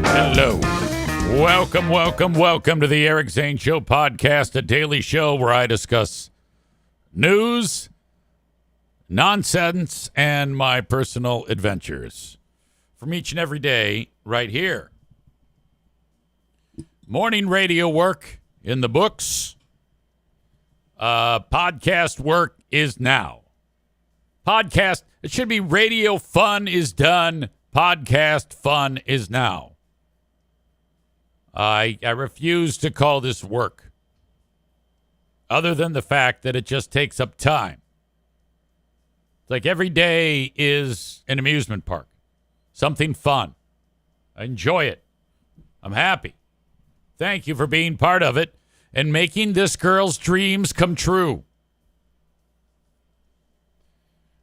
Hello. Welcome to the Eric Zane Show podcast, a daily show where I discuss news, nonsense, and my personal adventures from each and every day right here. Morning radio work in the books. Podcast work is now. Podcast, it should be radio fun is done. Podcast fun is now. I refuse to call this work, other than the fact that it just takes up time. It's like every day is an amusement park, something fun. I enjoy it. I'm happy. Thank you for being part of it and making this girl's dreams come true.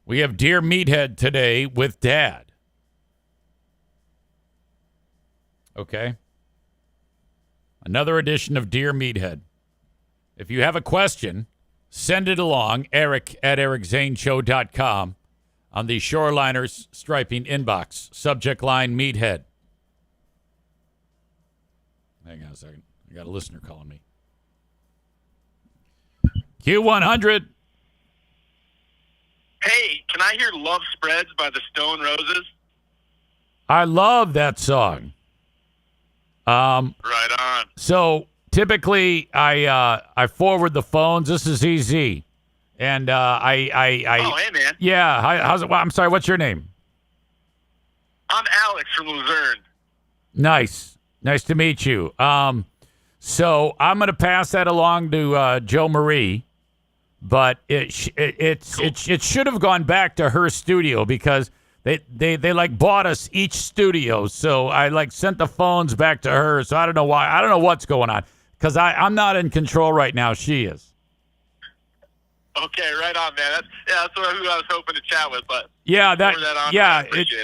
We have Dear Meathead today with Dad. Okay. Another edition of Dear Meathead. If you have a question, send it along, eric@ericzaneshow.com, on the Shoreliners Striping inbox. Subject line, Meathead. Hang on a second. I got a listener calling me. Q100. Hey, can I hear Love Spreads by the Stone Roses? I love that song. Right on. So typically I forward the phones. This is easy. And oh, hey, man. Yeah, how's it? Well, I'm sorry, what's your name? I'm Alex from Luzerne. Nice to meet you. So I'm going to pass that along to Joe Marie, but it should have gone back to her studio because they like bought us each studio. So I like sent the phones back to her. So I don't know why. I don't know what's going on because I'm not in control right now. She is. Okay, right on, man. That's who I was hoping to chat with, but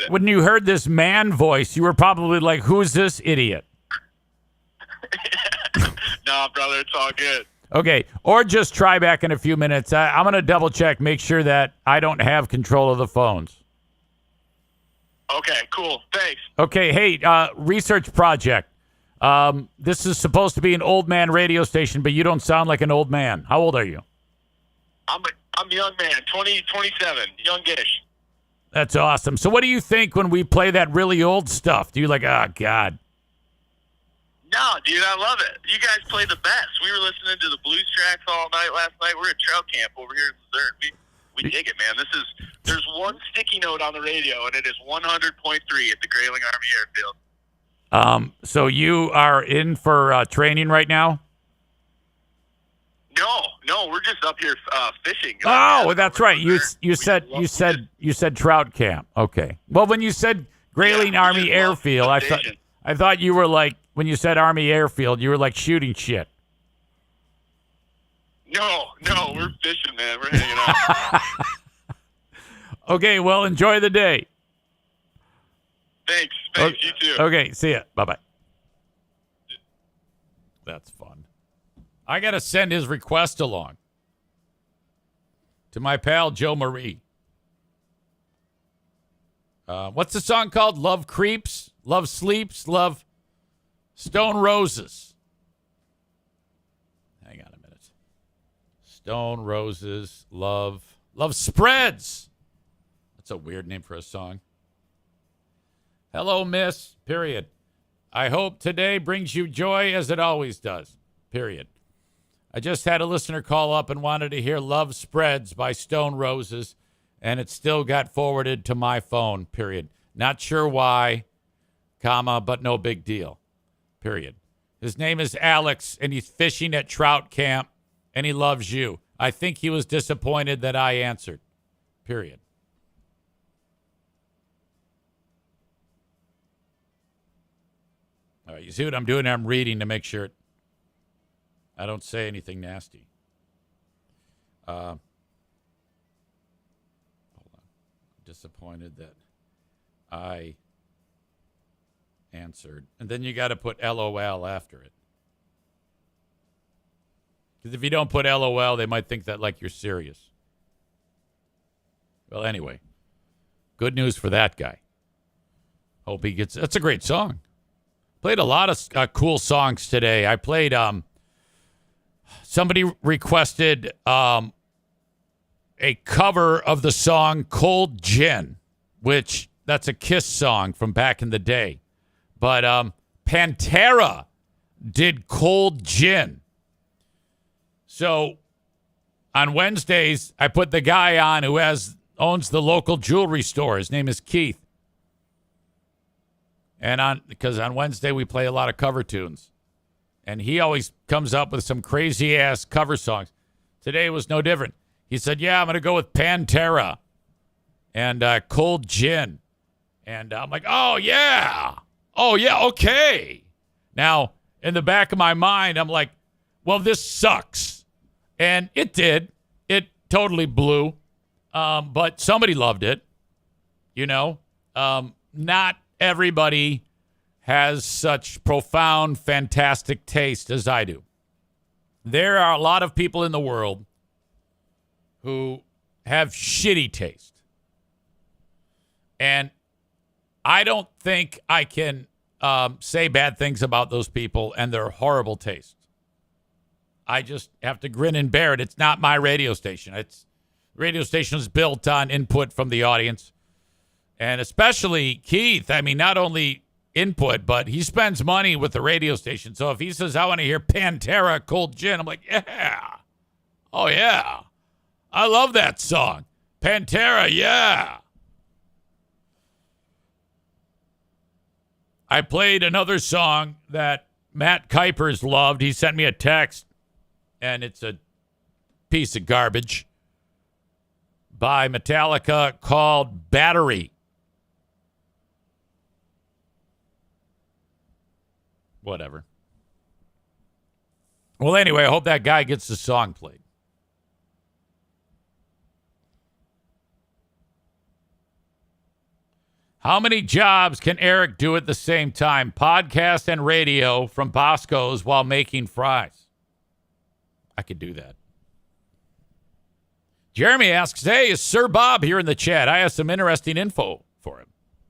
when you heard this man voice, you were probably like, "Who's this idiot?" No, brother, it's all good. Okay, or just try back in a few minutes. I'm going to double check, make sure that I don't have control of the phones. Okay, cool. Thanks. Okay, hey, research project. This is supposed to be an old man radio station, but you don't sound like an old man. How old are you? I'm a young man, 27, youngish. That's awesome. So what do you think when we play that really old stuff? Do you like, oh, God? No, dude, I love it. You guys play the best. We were listening to the blues tracks all night last night. We're at trout camp over here in Luzerne. We dig it, man. There's one sticky note on the radio, and it is 100.3 at the Grayling Army Airfield. So you are in for training right now? No, we're just up here fishing. Oh, that's right. You said trout camp. Okay. Well, when you said Grayling Army Airfield, I thought you were like, when you said Army Airfield, you were like shooting shit. No, we're fishing, man. We're hanging out. Okay, well, enjoy the day. Thanks, okay, you too. Okay, see ya. Bye-bye. That's fun. I got to send his request along to my pal Joe Marie. What's the song called? Love Creeps, Love Sleeps, Love Stone Roses. Hang on a minute. Stone Roses, Love Spreads. That's a weird name for a song. Hello, miss, period. I hope today brings you joy as it always does, period. I just had a listener call up and wanted to hear Love Spreads by Stone Roses, and it still got forwarded to my phone, period. Not sure why, comma, but no big deal, period. His name is Alex, and he's fishing at trout camp, and he loves you. I think he was disappointed that I answered, period. All right, you see what I'm doing? I'm reading to make sure I don't say anything nasty. Hold on. Disappointed that I answered. And then you got to put LOL after it. Because if you don't put LOL, they might think that like you're serious. Well, anyway, good news for that guy. Hope he gets. That's a great song. Played a lot of cool songs today. I played, somebody requested a cover of the song Cold Gin, which that's a Kiss song from back in the day. But Pantera did Cold Gin. So on Wednesdays, I put the guy on who owns the local jewelry store. His name is Keith. And because on Wednesday we play a lot of cover tunes. And he always comes up with some crazy ass cover songs. Today was no different. He said, "Yeah, I'm going to go with Pantera and Cold Gin." And I'm like, "Oh yeah. Oh yeah, okay." Now, in the back of my mind, I'm like, "Well, this sucks." And it did. It totally blew. But somebody loved it. You know, not everybody has such profound, fantastic taste as I do. There are a lot of people in the world who have shitty taste. And I don't think I can say bad things about those people and their horrible taste. I just have to grin and bear it. It's not my radio station. Radio station is built on input from the audience. And especially Keith, I mean, not only input, but he spends money with the radio station. So if he says, "I want to hear Pantera Cold Gin," I'm like, "Yeah. Oh, yeah. I love that song. Pantera, yeah." I played another song that Matt Kuipers loved. He sent me a text, and it's a piece of garbage by Metallica called Battery. Whatever. Well, anyway, I hope that guy gets the song played. How many jobs can Eric do at the same time? Podcast and radio from Bosco's while making fries. I could do that. Jeremy asks, "Hey, is Sir Bob here in the chat? I have some interesting info for him."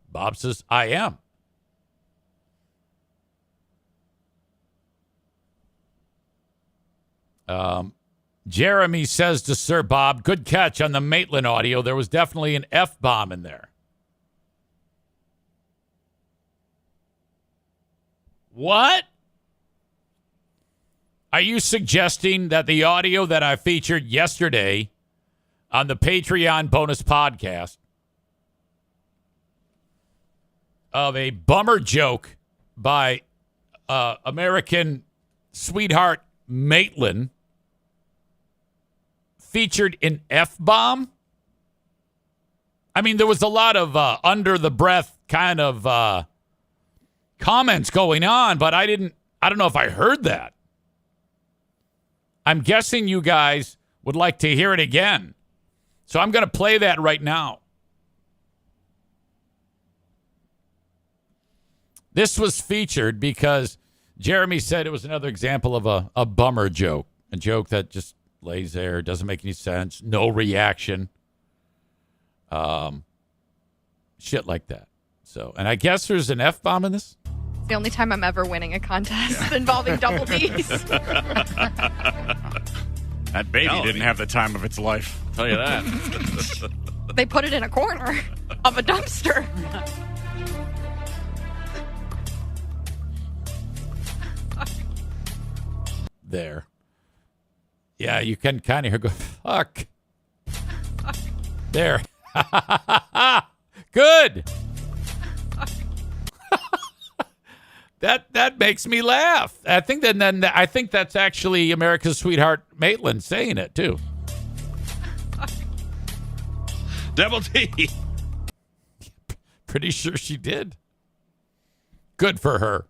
Bob says, "I am." Jeremy says to Sir Bob, "Good catch on the Maitland audio. There was definitely an F-bomb in there." What? Are you suggesting that the audio that I featured yesterday on the Patreon bonus podcast of a bummer joke by American sweetheart Maitland featured an F-bomb? I mean, there was a lot of under the breath kind of comments going on, but I don't know if I heard that. I'm guessing you guys would like to hear it again. So I'm going to play that right now. This was featured because Jeremy said it was another example of a bummer joke. A joke that just lays there, doesn't make any sense, no reaction. Shit like that. So, and I guess there's an F-bomb in this? It's the only time I'm ever winning a contest involving double D's. That baby didn't have the time of its life. I'll tell you that. They put it in a corner of a dumpster. There. Yeah, you can kind of hear go, fuck. There. Good. That makes me laugh. I think I think that's actually America's sweetheart Maitland saying it too. Double T. Pretty sure she did. Good for her.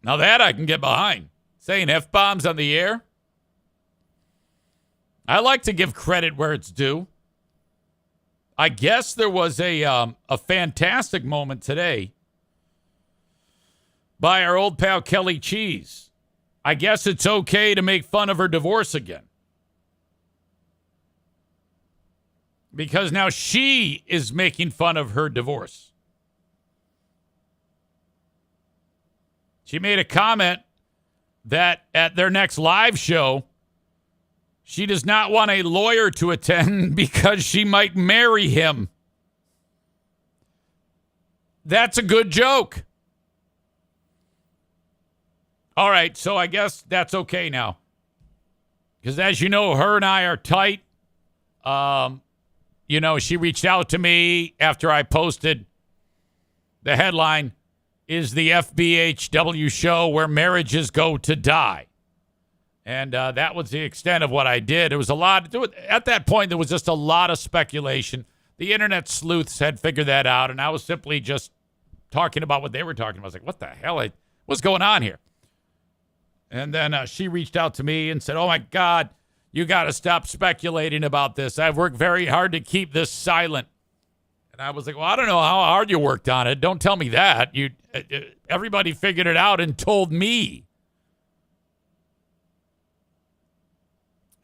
Now that I can get behind. Saying F-bombs on the air. I like to give credit where it's due. I guess there was a fantastic moment today by our old pal Kelly Cheese. I guess it's okay to make fun of her divorce again. Because now she is making fun of her divorce. She made a comment that at their next live show, she does not want a lawyer to attend because she might marry him. That's a good joke. All right, so I guess that's okay now. Because as you know, her and I are tight. She reached out to me after I posted the headline, "Is the FBHW show where marriages go to die?" And that was the extent of what I did. It was a lot. At that point, there was just a lot of speculation. The internet sleuths had figured that out, and I was simply just talking about what they were talking about. I was like, what the hell? What's going on here? And then she reached out to me and said, oh, my God, you got to stop speculating about this. I've worked very hard to keep this silent. And I was like, well, I don't know how hard you worked on it. Don't tell me that. Everybody figured it out and told me.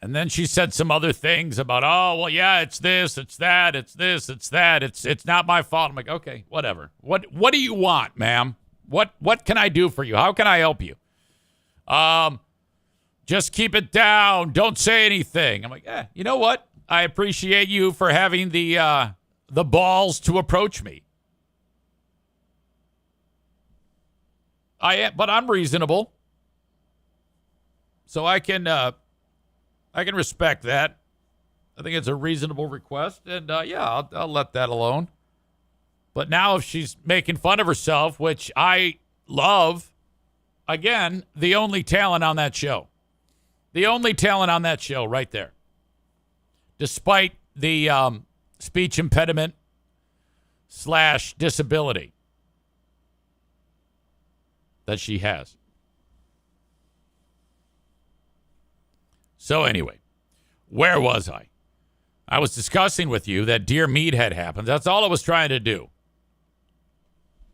And then she said some other things about, oh, well, yeah, it's this, it's that, it's this, it's that. It's not my fault. I'm like, okay, whatever. What do you want, ma'am? What can I do for you? How can I help you? Just keep it down. Don't say anything. I'm like, you know what? I appreciate you for having the balls to approach me. But I'm reasonable. So I can respect that. I think it's a reasonable request. And, I'll let that alone. But now if she's making fun of herself, which I love, again, the only talent on that show. The only talent on that show right there. Despite the speech impediment / disability that she has. So anyway, where was I? I was discussing with you that Dear Meat had happened. That's all I was trying to do.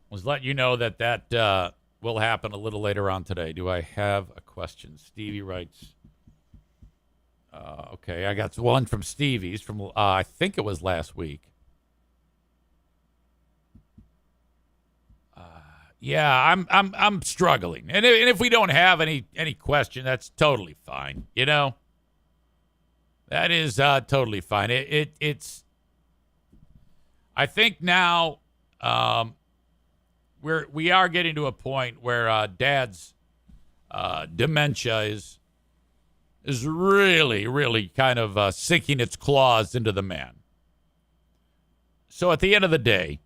Was let you know that will happen a little later on today. Do I have a question? Stevie writes. Okay, I got one from Stevie's from I think it was last week. I'm struggling, and if we don't have any question, that's totally fine. You know, that is totally fine. It's. I think now we are getting to a point where Dad's dementia is really, really kind of sinking its claws into the man. So at the end of the day,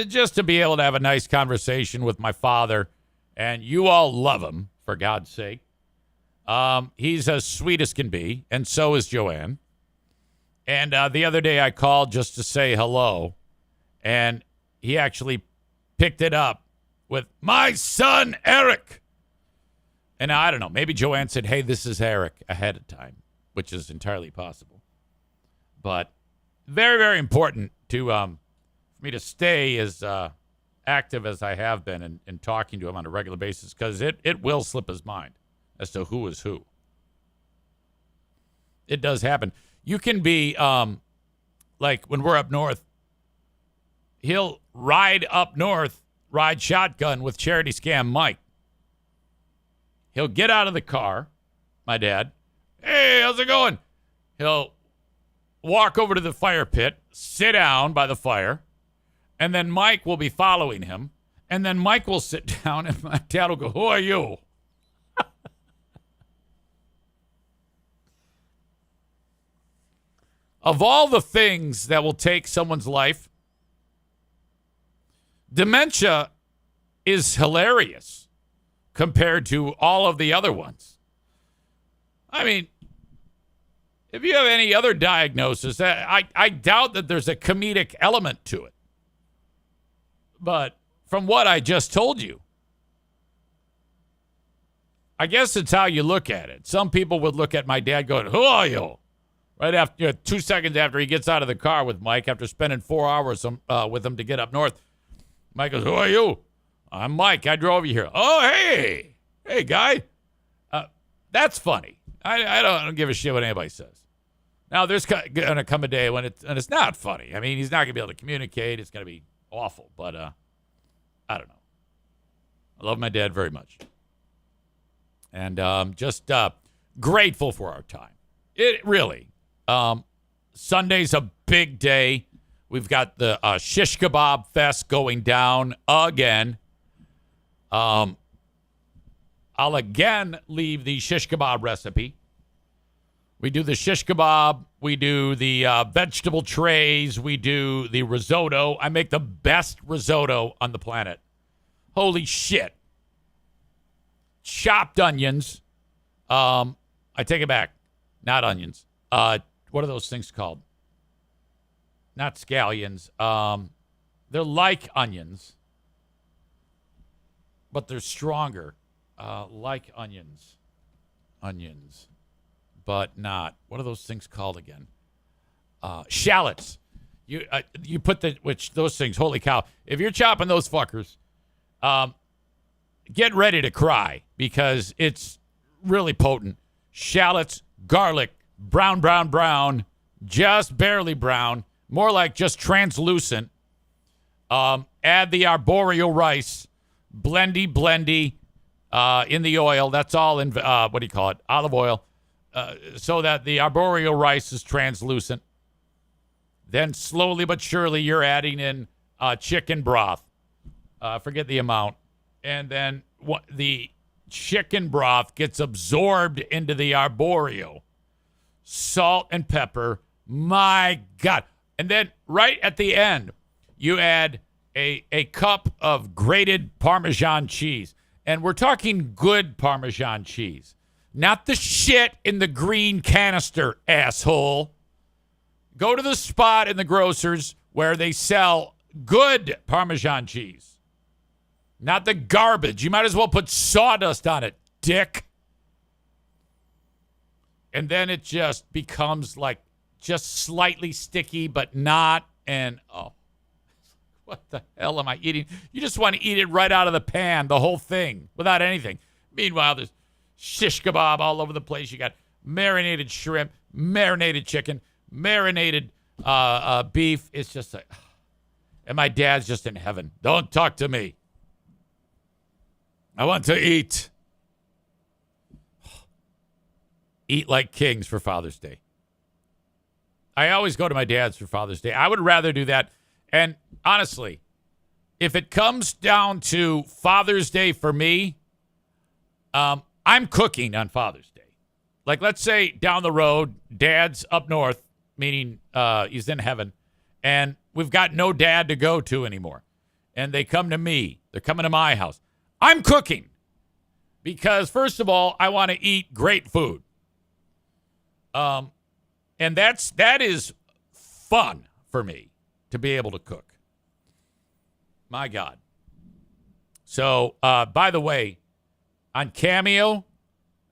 just to be able to have a nice conversation with my father, and you all love him, for God's sake. He's as sweet as can be, and so is Joanne. And the other day I called just to say hello, and he actually picked it up with, my son, Eric. And I don't know, maybe Joanne said, hey, this is Eric ahead of time, which is entirely possible. But very, very important to for me to stay as active as I have been in talking to him on a regular basis, because it will slip his mind as to who is who. It does happen. You can be, like when we're up north, he'll ride up north, ride shotgun with Charity Scam Mike. He'll get out of the car, my dad. Hey, how's it going? He'll walk over to the fire pit, sit down by the fire, and then Mike will be following him. And then Mike will sit down, and my dad will go, who are you? Of all the things that will take someone's life, dementia is hilarious compared to all of the other ones. I mean, if you have any other diagnosis, I doubt that there's a comedic element to it. But from what I just told you, I guess it's how you look at it. Some people would look at my dad going, who are you? Right after, 2 seconds after he gets out of the car with Mike, after spending 4 hours with him to get up north, Mike goes, who are you? I'm Mike. I drove you here. Oh, hey. Hey, guy. That's funny. I don't give a shit what anybody says. Now, there's going to come a day when it's not funny. I mean, he's not going to be able to communicate. It's going to be awful. But I don't know. I love my dad very much. And just grateful for our time. It really. Sunday's a big day. We've got the shish kebab fest going down again. I'll again leave the shish kebab recipe. We do the shish kebab. We do the vegetable trays. We do the risotto. I make the best risotto on the planet. Holy shit. Chopped onions. I take it back. Not onions. What are those things called? Not scallions. They're like onions, but they're stronger. Like onions. Onions. But not. What are those things called again? Shallots. You put those things, holy cow. If you're chopping those fuckers, get ready to cry because it's really potent. Shallots, garlic, brown, just barely brown, more like just translucent. Add the arboreal rice, blendy, in the oil. That's all in, what do you call it? Olive oil. So that the arboreal rice is translucent. Then slowly but surely you're adding in chicken broth. Forget the amount. And then the chicken broth gets absorbed into the arboreal. Salt and pepper. My God. And then right at the end, you add a cup of grated Parmesan cheese. And we're talking good Parmesan cheese. Not the shit in the green canister, asshole. Go to the spot in the grocers where they sell good Parmesan cheese. Not the garbage. You might as well put sawdust on it, dick. And then it just becomes like just slightly sticky, but not. And, oh, what the hell am I eating? You just want to eat it right out of the pan, the whole thing, without anything. Meanwhile, there's shish kebab all over the place. You got marinated shrimp, marinated chicken, marinated beef. It's just like, and my dad's just in heaven. Don't talk to me. I want to eat. Eat like kings for Father's Day. I always go to my dad's for Father's Day. I would rather do that. And honestly, if it comes down to Father's Day for me, I'm cooking on Father's Day. Like, let's say down the road, Dad's up north, meaning he's in heaven, and we've got no dad to go to anymore. And they come to me. They're coming to my house. I'm cooking because, first of all, I want to eat great food. And that is fun for me to be able to cook. My God. So, by the way, on Cameo,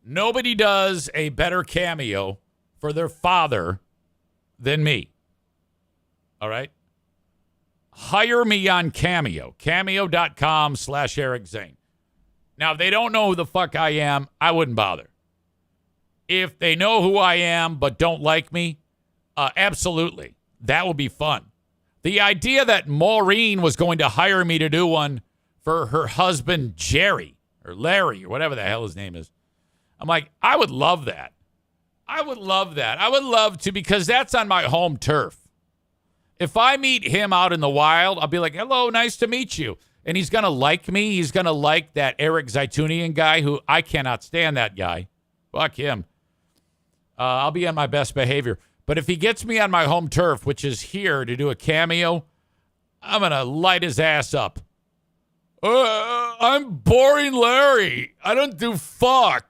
nobody does a better cameo for their father than me. All right? Hire me on Cameo. Cameo.com/Eric Zane. Now, if they don't know who the fuck I am, I wouldn't bother. If they know who I am but don't like me, absolutely. That would be fun. The idea that Maureen was going to hire me to do one for her husband, Jerry, or Larry, or whatever the hell his name is. I'm like, I would love that. I would love that. I would love to, because that's on my home turf. If I meet him out in the wild, I'll be like, hello, nice to meet you. And he's going to like me. He's going to like that Eric Zaitunian guy who I cannot stand that guy. Fuck him. I'll be on my best behavior. But if he gets me on my home turf, which is here to do a cameo, I'm going to light his ass up. I'm boring Larry. I don't do fuck.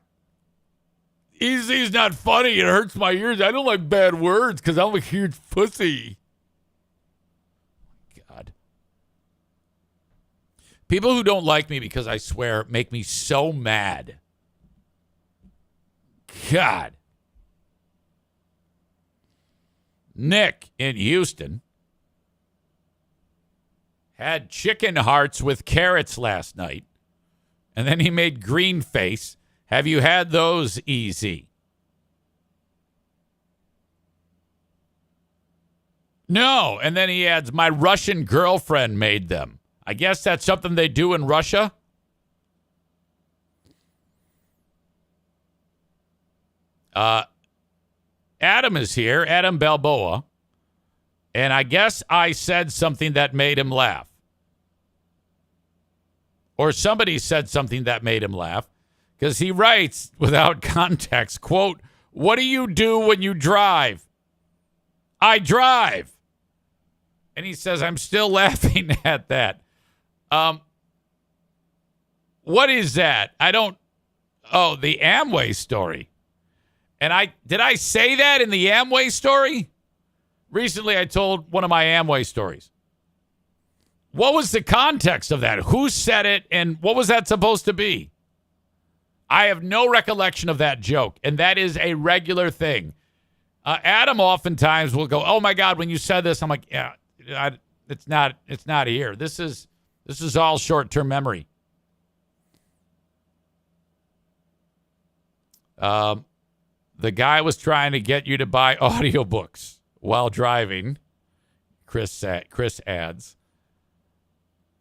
He's not funny. It hurts my ears. I don't like bad words because I'm a huge pussy. God. People who don't like me because I swear make me so mad. God. Nick in Houston had chicken hearts with carrots last night, and then he made green face. Have you had those, Easy? No, and then he adds, my Russian girlfriend made them. I guess that's something they do in Russia. Adam is here, Adam Balboa, and I guess I said something that made him laugh. Or somebody said something that made him laugh, because he writes without context, quote, "What do you do when you drive?" "I drive." And he says, I'm still laughing at that. What is that? The Amway story. And did I say that in the Amway story? Recently, I told one of my Amway stories. What was the context of that? Who said it, and what was that supposed to be? I have no recollection of that joke, and that is a regular thing. Adam oftentimes will go, "Oh my God, when you said this," I'm like, "Yeah, it's not here. This is all short-term memory." The guy was trying to get you to buy audiobooks while driving. Chris adds,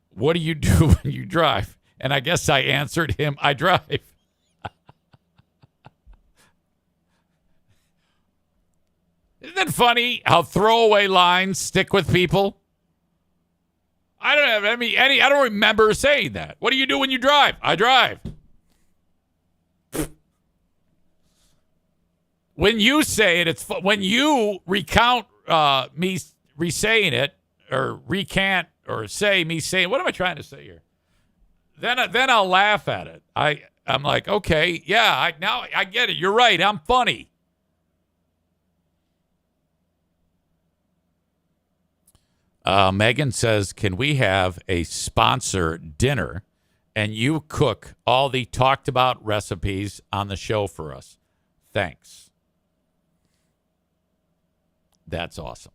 "What do you do when you drive?" And I guess I answered him, "I drive." Isn't it funny how throwaway lines stick with people? I don't have any. I don't remember saying that. "What do you do when you drive?" "I drive." When you say it, it's when you recount me re-saying it, or recant, or say me saying, what am I trying to say here? Then I'll laugh at it. I'm like, okay, yeah, now I get it. You're right. I'm funny. Megan says, "Can we have a sponsor dinner and you cook all the talked about recipes on the show for us? Thanks." That's awesome.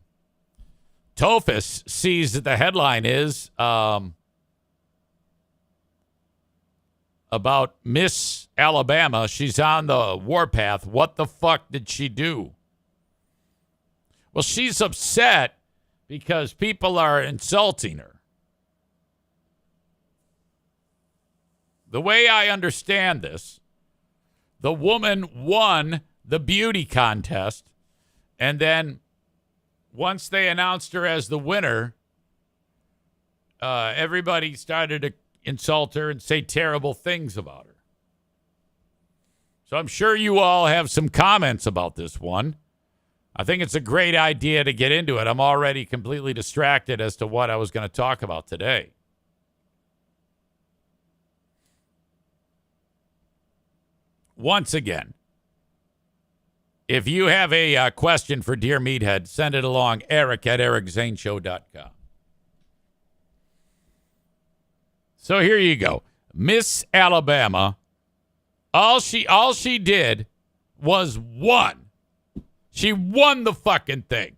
Tophus sees that the headline is about Miss Alabama. She's on the warpath. What the fuck did she do? Well, she's upset because people are insulting her. The way I understand this, the woman won the beauty contest, and then once they announced her as the winner, everybody started to insult her and say terrible things about her. So I'm sure you all have some comments about this one. I think it's a great idea to get into it. I'm already completely distracted as to what I was going to talk about today. Once again, if you have a question for Dear Meathead, send it along, eric@ericzaneshow.com. So here you go. Miss Alabama, all she did was won. She won the fucking thing.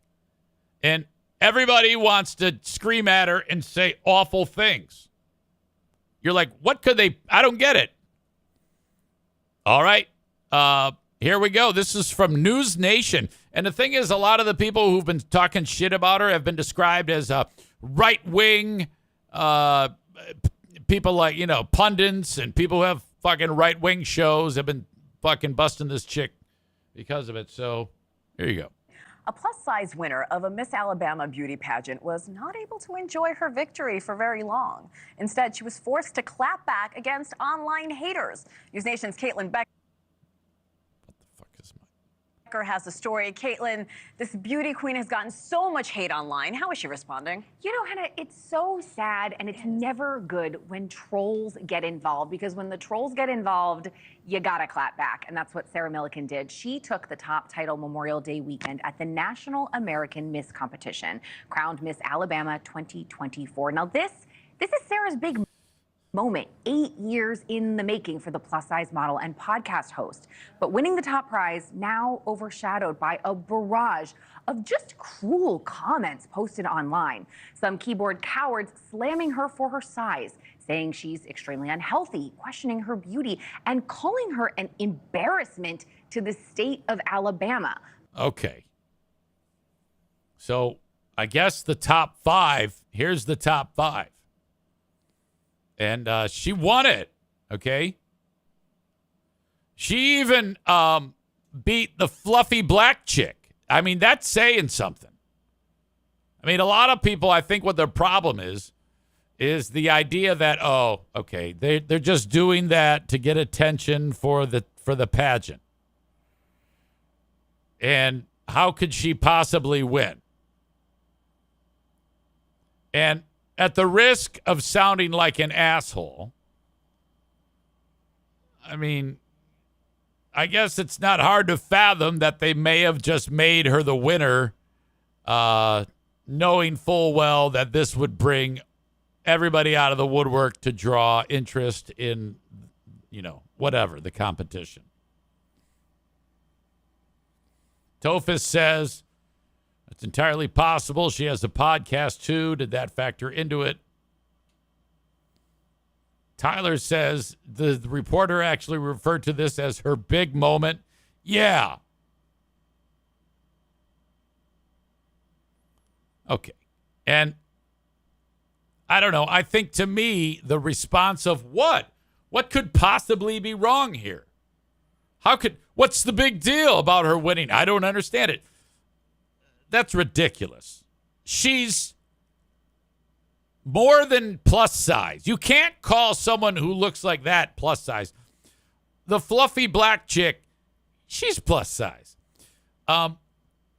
And everybody wants to scream at her and say awful things. You're like, what could they? I don't get it. All right. Here we go. This is from News Nation. And the thing is, a lot of the people who've been talking shit about her have been described as right-wing people, like, pundits and people who have fucking right-wing shows have been fucking busting this chick because of it. So here you go. A plus-size winner of a Miss Alabama beauty pageant was not able to enjoy her victory for very long. Instead, she was forced to clap back against online haters. News Nation's Caitlin Becker has the story. Caitlin, this beauty queen has gotten so much hate online. How is she responding? You know, Hannah, it's so sad, and it's never good when trolls get involved, because when the trolls get involved, you gotta clap back. And that's what Sarah Milliken did. She took the top title Memorial Day weekend at the National American Miss Competition, crowned Miss Alabama 2024. Now, this is Sarah's big moment, 8 years in the making for the plus-size model and podcast host. But winning the top prize now overshadowed by a barrage of just cruel comments posted online. Some keyboard cowards slamming her for her size, saying she's extremely unhealthy, questioning her beauty, and calling her an embarrassment to the state of Alabama. Okay. So I guess the top five, here's the top five. And she won it, okay? She even beat the fluffy black chick. I mean, that's saying something. I mean, a lot of people, I think what their problem is the idea that, oh, okay, they're just doing that to get attention for the pageant. And how could she possibly win? And at the risk of sounding like an asshole, I mean, I guess it's not hard to fathom that they may have just made her the winner, knowing full well that this would bring everybody out of the woodwork to draw interest in, whatever, the competition. Tophus says, it's entirely possible she has a podcast too. Did that factor into it? Tyler says the reporter actually referred to this as her big moment. Yeah. Okay. And I don't know. I think to me, the response of what? What could possibly be wrong here? What's the big deal about her winning? I don't understand it. That's ridiculous. She's more than plus size. You can't call someone who looks like that plus size. The fluffy black chick, she's plus size. The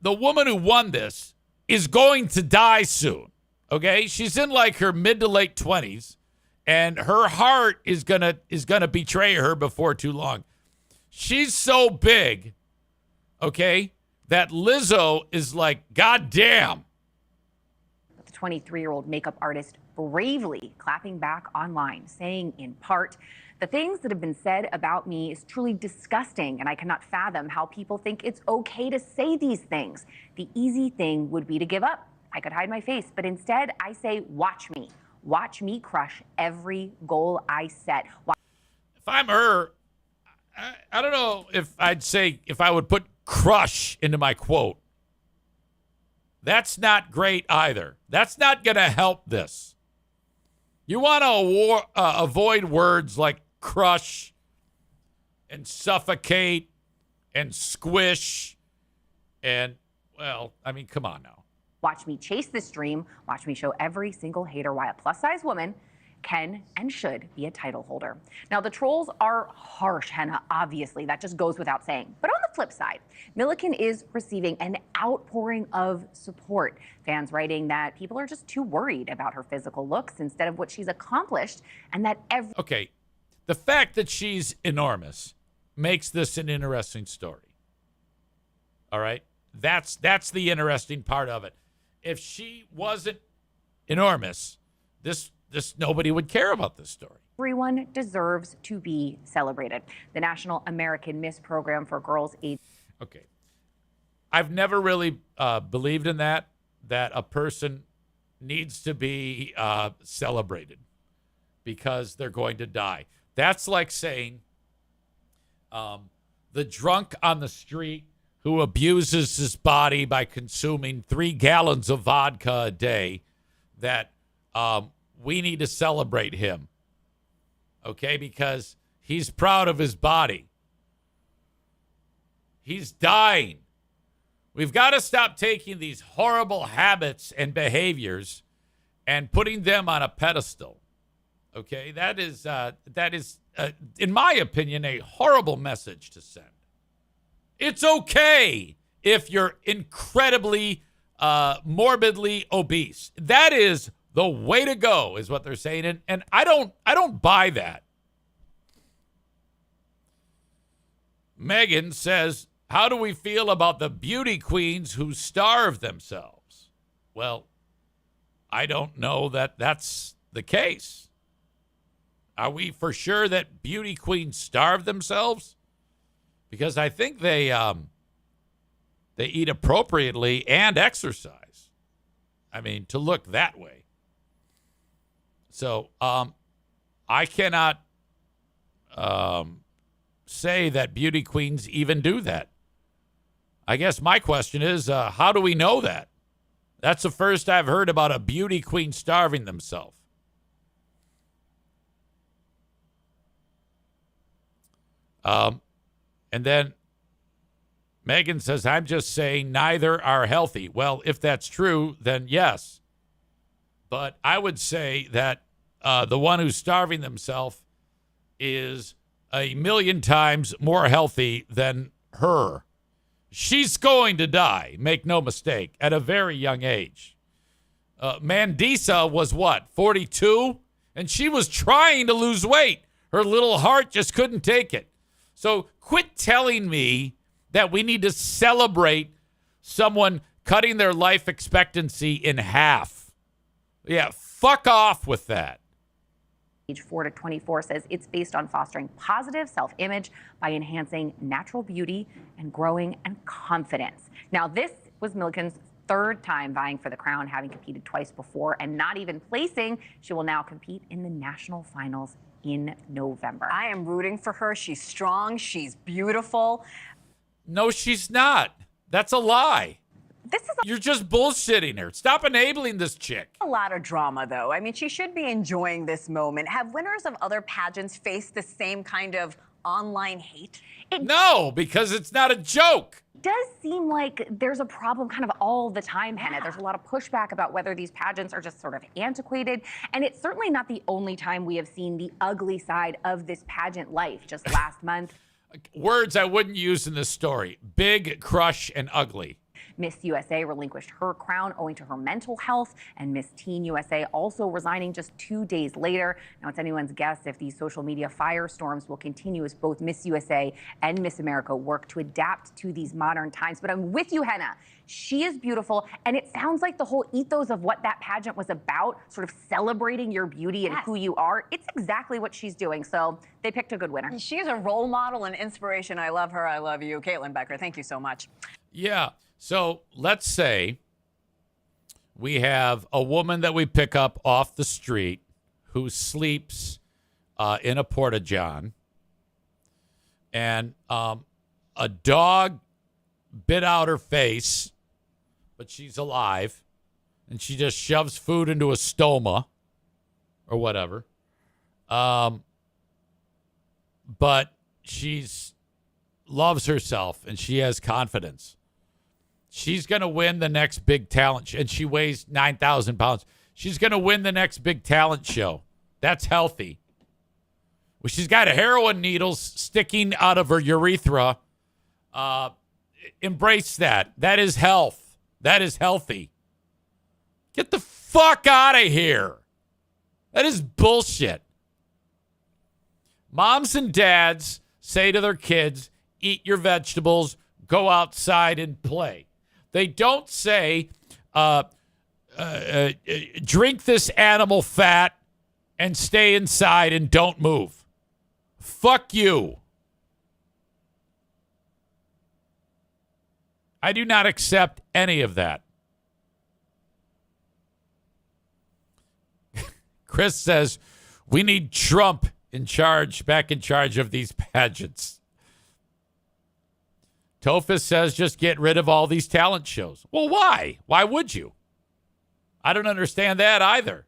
woman who won this is going to die soon. Okay? She's in like her mid to late 20s, and her heart is gonna betray her before too long. She's so big, okay, that Lizzo is like, God damn. The 23-year-old makeup artist bravely clapping back online, saying in part, the things that have been said about me is truly disgusting, and I cannot fathom how people think it's okay to say these things. The easy thing would be to give up. I could hide my face, but instead I say, watch me. Watch me crush every goal I set. If I'm her, I don't know if I would put crush into my quote. That's not great either. That's not going to help this. You want to avoid words like crush and suffocate and squish and, well, I mean, come on now. Watch me chase this dream. Watch me show every single hater why a plus-size woman can and should be a title holder. Now, the trolls are harsh, Henna, obviously. That just goes without saying. But on the flip side, Milliken is receiving an outpouring of support. Fans writing that people are just too worried about her physical looks instead of what she's accomplished, and that Okay, the fact that she's enormous makes this an interesting story. All right? That's the interesting part of it. If she wasn't enormous, this nobody would care about this story. Everyone deserves to be celebrated. The National American Miss Program for girls age. Okay. I've never really believed in that a person needs to be celebrated because they're going to die. That's like saying the drunk on the street who abuses his body by consuming 3 gallons of vodka a day, that we need to celebrate him, okay, because he's proud of his body. He's dying. We've got to stop taking these horrible habits and behaviors and putting them on a pedestal, okay? That is, in my opinion, a horrible message to send. It's okay if you're incredibly morbidly obese. That is the way to go, is what they're saying, and I don't buy that. Megan says, how do we feel about the beauty queens who starve themselves? Well, I don't know that that's the case. Are we for sure that beauty queens starve themselves? Because I think they eat appropriately and exercise. I mean, to look that way. So I cannot say that beauty queens even do that. I guess my question is, how do we know that? That's the first I've heard about a beauty queen starving themselves. And then Megan says, I'm just saying neither are healthy. Well, if that's true, then yes. But I would say that the one who's starving themselves is a million times more healthy than her. She's going to die, make no mistake, at a very young age. Mandisa was what, 42? And she was trying to lose weight. Her little heart just couldn't take it. So quit telling me that we need to celebrate someone cutting their life expectancy in half. Yeah, fuck off with that. Age 4 to 24 says it's based on fostering positive self-image by enhancing natural beauty and growing and confidence. Now, this was Milliken's third time vying for the crown, having competed twice before and not even placing. She will now compete in the national finals in November. I am rooting for her. She's strong. She's beautiful. No, she's not. That's a lie. This is You're just bullshitting her. Stop enabling this chick. a lot of drama, though. I mean, she should be enjoying this moment. Have winners of other pageants faced the same kind of online hate? No, because it's not a joke. Does seem like there's a problem kind of all the time, Hannah. There's a lot of pushback about whether these pageants are just sort of antiquated. And it's certainly not the only time we have seen the ugly side of this pageant life. Just last month, Words I wouldn't use in this story. Big, crush, and ugly. Miss USA relinquished her crown owing to her mental health, and Miss Teen USA also resigning just 2 days later. Now, it's anyone's guess if these social media firestorms will continue as both Miss USA and Miss America work to adapt to these modern times. But I'm with you, Henna. She is beautiful, and it sounds like the whole ethos of what that pageant was about, sort of celebrating your beauty and who you are, it's exactly what she's doing. So they picked a good winner. She is a role model and inspiration. I love her. I love you. Caitlin Becker, thank you so much. Yeah. So let's say we have a woman that we pick up off the street who sleeps in a porta-john, and a dog bit out her face, but she's alive, and she just shoves food into a stoma or whatever. But she's loves herself, and she has confidence. She's going to win the next big talent show, and she weighs 9,000 pounds. She's going to win the next big talent show. That's healthy. Well, she's got heroin needles sticking out of her urethra. Embrace that. That is health. That is healthy. Get the fuck out of here. That is bullshit. Moms and dads say to their kids, eat your vegetables, go outside and play. They don't say, drink this animal fat and stay inside and don't move. Fuck you. I do not accept any of that. Chris says, we need Trump back in charge of these pageants. Tophus says, just get rid of all these talent shows. Well, why? Why would you? I don't understand that either.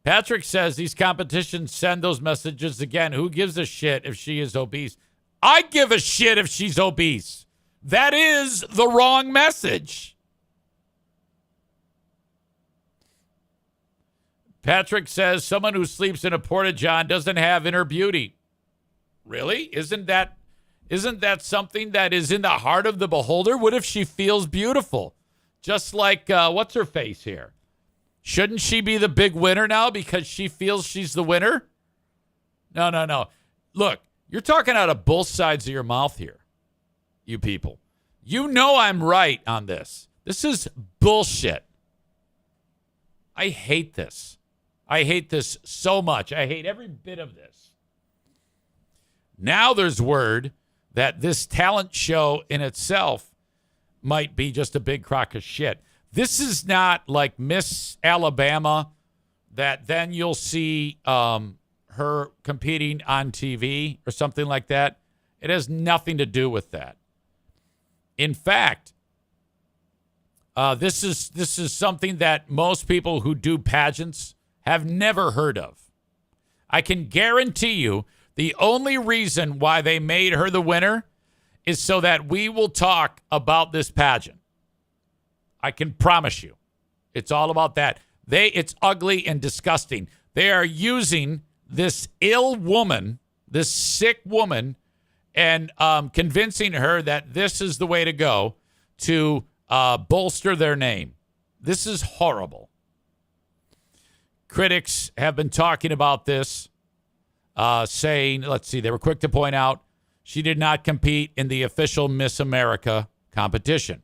Patrick says these competitions send those messages again. Who gives a shit if she is obese? I give a shit if she's obese. That is the wrong message. Patrick says someone who sleeps in a porta-john doesn't have inner beauty. Really? Isn't that something that is in the heart of the beholder? What if she feels beautiful? Just like, what's her face here? Shouldn't she be the big winner now because she feels she's the winner? No. Look, you're talking out of both sides of your mouth here, you people. You know I'm right on this. This is bullshit. I hate this. I hate this so much. I hate every bit of this. Now there's word that this talent show in itself might be just a big crock of shit. This is not like Miss Alabama that then you'll see her competing on TV or something like that. It has nothing to do with that. In fact, this is something that most people who do pageants have never heard of. I can guarantee you The only reason why they made her the winner is so that we will talk about this pageant. I can promise you. It's all about that. It's ugly and disgusting. They are using this ill woman, this sick woman, and convincing her that this is the way to go to bolster their name. This is horrible. Critics have been talking about this, saying, let's see, they were quick to point out she did not compete in the official Miss America competition.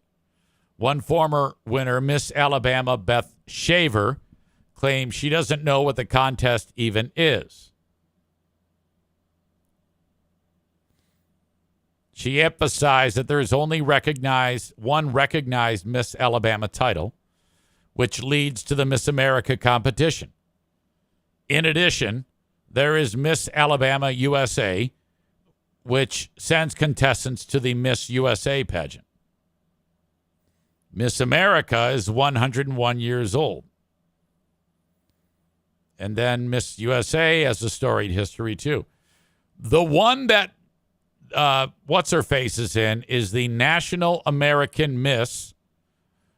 One former winner, Miss Alabama Beth Shaver, claims she doesn't know what the contest even is. She emphasized that there is only one recognized Miss Alabama title, which leads to the Miss America competition. In addition, there is Miss Alabama USA, which sends contestants to the Miss USA pageant. Miss America is 101 years old. And then Miss USA has a storied history, too. The one that What's-Her-Face is in is the National American Miss,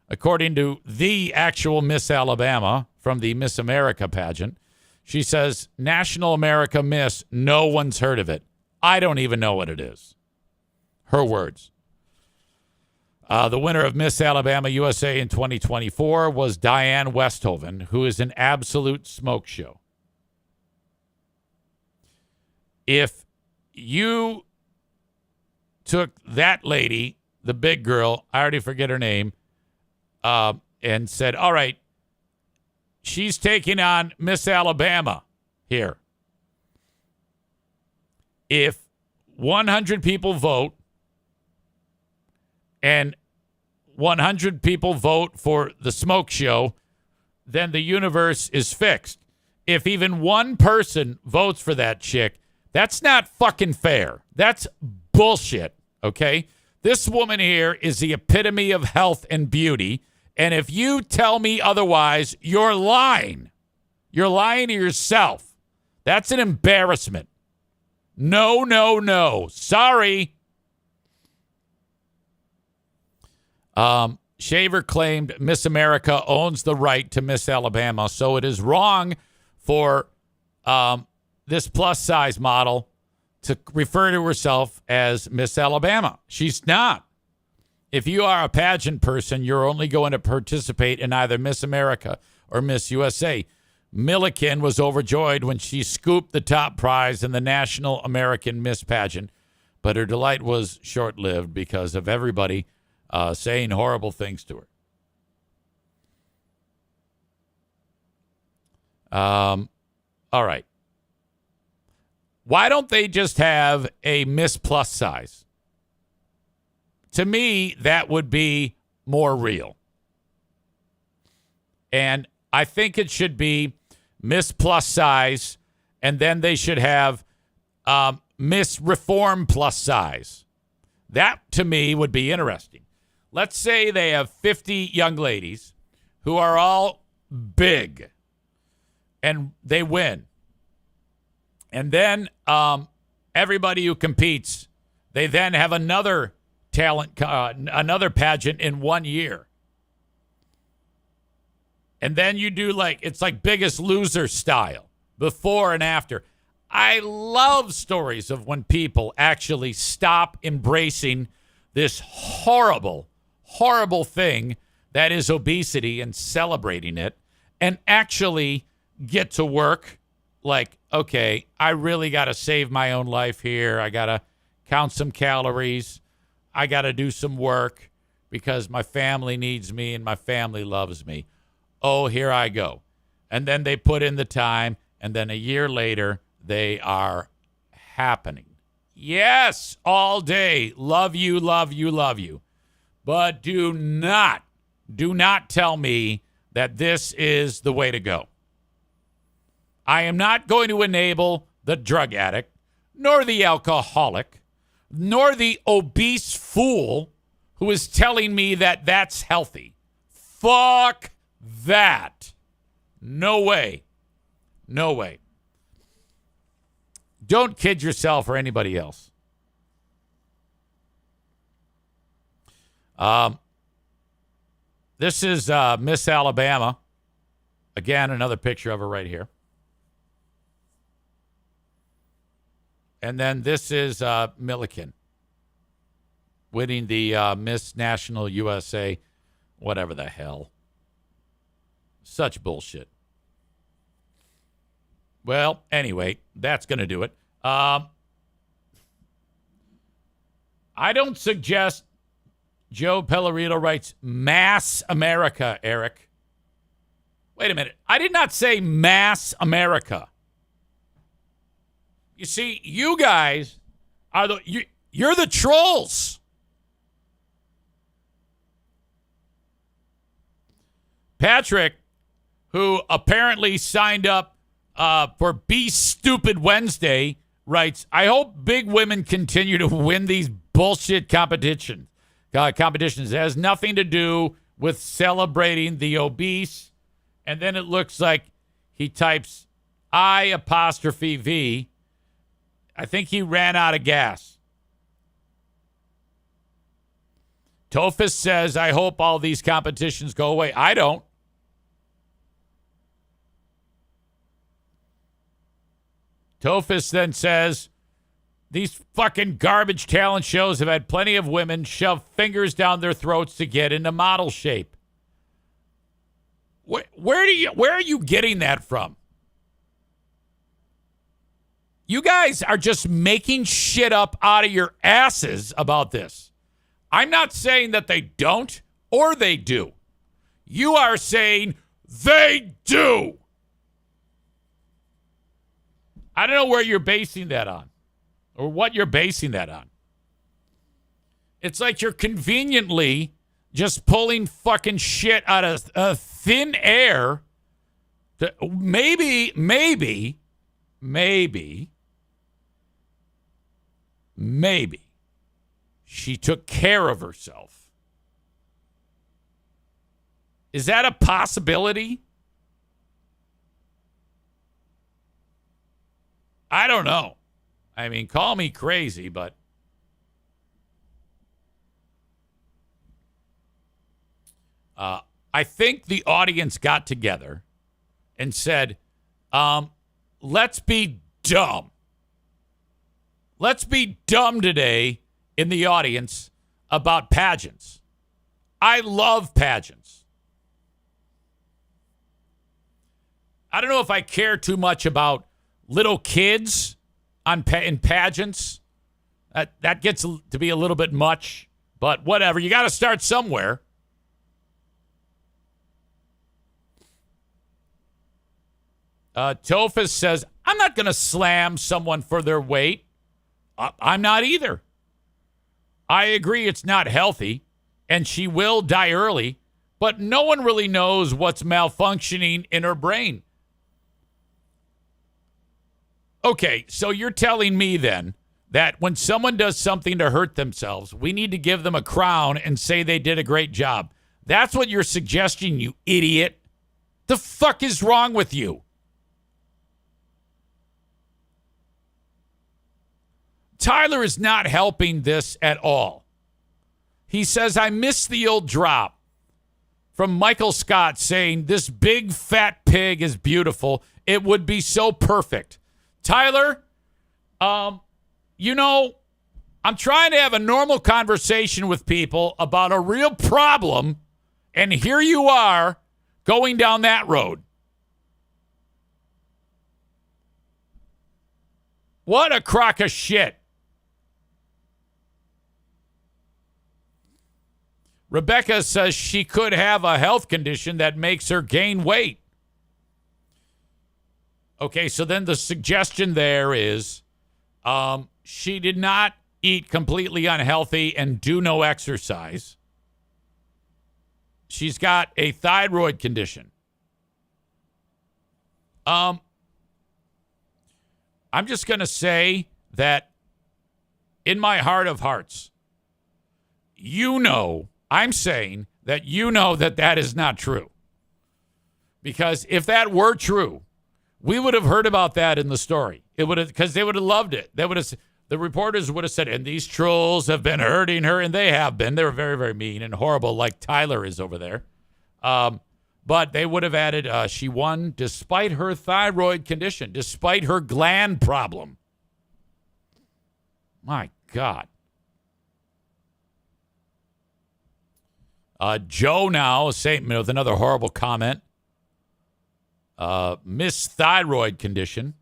according to the actual Miss Alabama from the Miss America pageant. She says, National America Miss, no one's heard of it. I don't even know what it is. Her words. The winner of Miss Alabama USA in 2024 was Diane Westhoven, who is an absolute smoke show. If you took that lady, the big girl, I already forget her name, and said, all right, she's taking on Miss Alabama here. If 100 people vote, and 100 people vote for the smoke show, then the universe is fixed. If even one person votes for that chick, that's not fucking fair. That's bullshit, okay? This woman here is the epitome of health and beauty, and if you tell me otherwise, you're lying. You're lying to yourself. That's an embarrassment. No, no, no. Sorry. Shaver claimed Miss America owns the right to Miss Alabama, so it is wrong for this plus-size model to refer to herself as Miss Alabama. She's not. If you are a pageant person, you're only going to participate in either Miss America or Miss USA. Milliken was overjoyed when she scooped the top prize in the National American Miss pageant, but her delight was short-lived because of everybody saying horrible things to her. All right. Why don't they just have a Miss Plus Size? To me, that would be more real. And I think it should be Miss Plus Size, and then they should have Miss Reform Plus Size. That, to me, would be interesting. Let's say they have 50 young ladies who are all big, and they win. And then everybody who competes, they then have another another pageant in 1 year. And then you do it's like Biggest Loser style, before and after. I love stories of when people actually stop embracing this horrible, horrible thing that is obesity and celebrating it and actually get to work. Okay, I really got to save my own life here. I got to count some calories. I got to do some work because my family needs me and my family loves me. Oh, here I go. And then they put in the time, and then a year later, they are happening. Yes, all day. Love you, love you, love you. But do not tell me that this is the way to go. I am not going to enable the drug addict, nor the alcoholic, nor the obese fool who is telling me that that's healthy. Fuck that. No way. No way. Don't kid yourself or anybody else. This is Miss Alabama. Again, another picture of her right here. And then this is Milliken winning the Miss National USA, whatever the hell. Such bullshit. Well, anyway, that's going to do it. I don't suggest Joe Pellerito writes Mass America, Eric. Wait a minute. I did not say Mass America. You see, you guys are you're the trolls. Patrick, who apparently signed up for Be Stupid Wednesday, writes, I hope big women continue to win these bullshit competitions. It has nothing to do with celebrating the obese. And then it looks like he types I''V. I think he ran out of gas. Tophus says, I hope all these competitions go away. I don't. Tophus then says, these fucking garbage talent shows have had plenty of women shove fingers down their throats to get into model shape. Where are you getting that from? You guys are just making shit up out of your asses about this. I'm not saying that they don't or they do. You are saying they do. I don't know where you're basing that on or what you're basing that on. It's like you're conveniently just pulling fucking shit out of thin air. Maybe she took care of herself. Is that a possibility? I don't know. I mean, call me crazy, but I think the audience got together and said, let's be dumb. Let's be dumb today in the audience about pageants. I love pageants. I don't know if I care too much about little kids in pageants. That gets to be a little bit much, but whatever. You got to start somewhere. Tophus says, I'm not going to slam someone for their weight. I'm not either. I agree it's not healthy, and she will die early, but no one really knows what's malfunctioning in her brain. Okay, so you're telling me then that when someone does something to hurt themselves, we need to give them a crown and say they did a great job. That's what you're suggesting, you idiot. The fuck is wrong with you? Tyler is not helping this at all. He says, I miss the old drop from Michael Scott saying, this big fat pig is beautiful. It would be so perfect. Tyler, I'm trying to have a normal conversation with people about a real problem, and here you are going down that road. What a crock of shit. Rebecca says she could have a health condition that makes her gain weight. Okay, so then the suggestion there is she did not eat completely unhealthy and do no exercise. She's got a thyroid condition. I'm just going to say that in my heart of hearts, I'm saying that that is not true. Because if that were true, we would have heard about that in the story. It would have, because they would have loved it. They would have, the reporters would have said, and these trolls have been hurting her, and they have been. They were very, very mean and horrible, like Tyler is over there. But they would have added, she won despite her thyroid condition, despite her gland problem. My God. Joe now saying with another horrible comment. Miss Thyroid condition.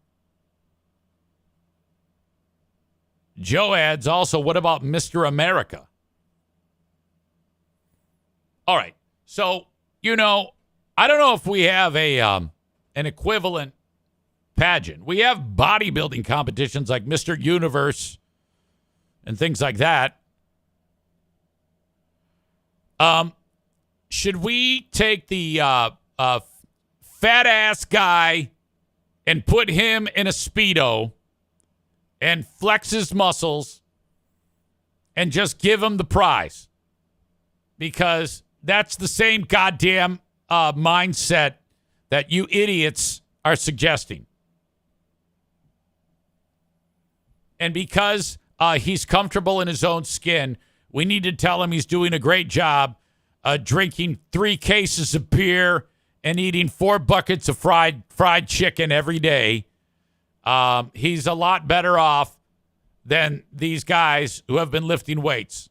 Joe adds also, what about Mr. America? All right. So, I don't know if we have an equivalent pageant. We have bodybuilding competitions like Mr. Universe and things like that. Should we take the fat ass guy and put him in a Speedo and flex his muscles and just give him the prize? Because that's the same goddamn mindset that you idiots are suggesting. And because he's comfortable in his own skin, we need to tell him he's doing a great job drinking 3 cases of beer and eating 4 buckets of fried chicken every day. He's a lot better off than these guys who have been lifting weights.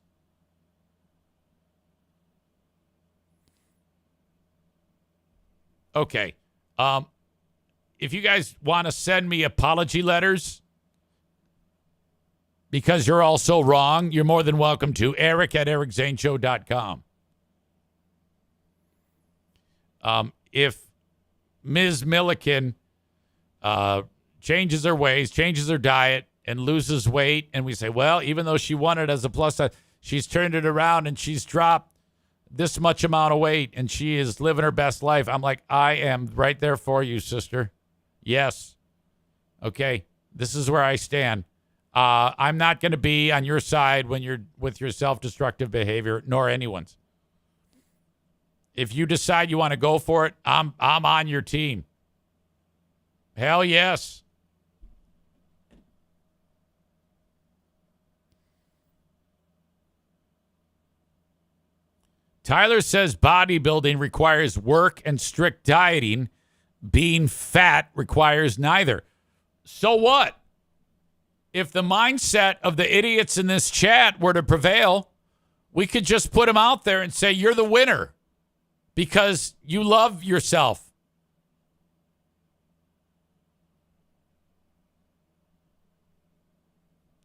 Okay. If you guys want to send me apology letters because you're all so wrong, you're more than welcome to. Eric@ericzaneshow.com. If Ms. Milliken changes her ways, changes her diet, and loses weight, and we say, well, even though she won it as a plus size, she's turned it around and she's dropped this much amount of weight and she is living her best life. I'm like, I am right there for you, sister. Yes. Okay. This is where I stand. I'm not going to be on your side when you're with your self-destructive behavior, nor anyone's. If you decide you want to go for it, I'm on your team. Hell yes. Tyler says bodybuilding requires work and strict dieting. Being fat requires neither. So what? If the mindset of the idiots in this chat were to prevail, we could just put them out there and say, you're the winner because you love yourself.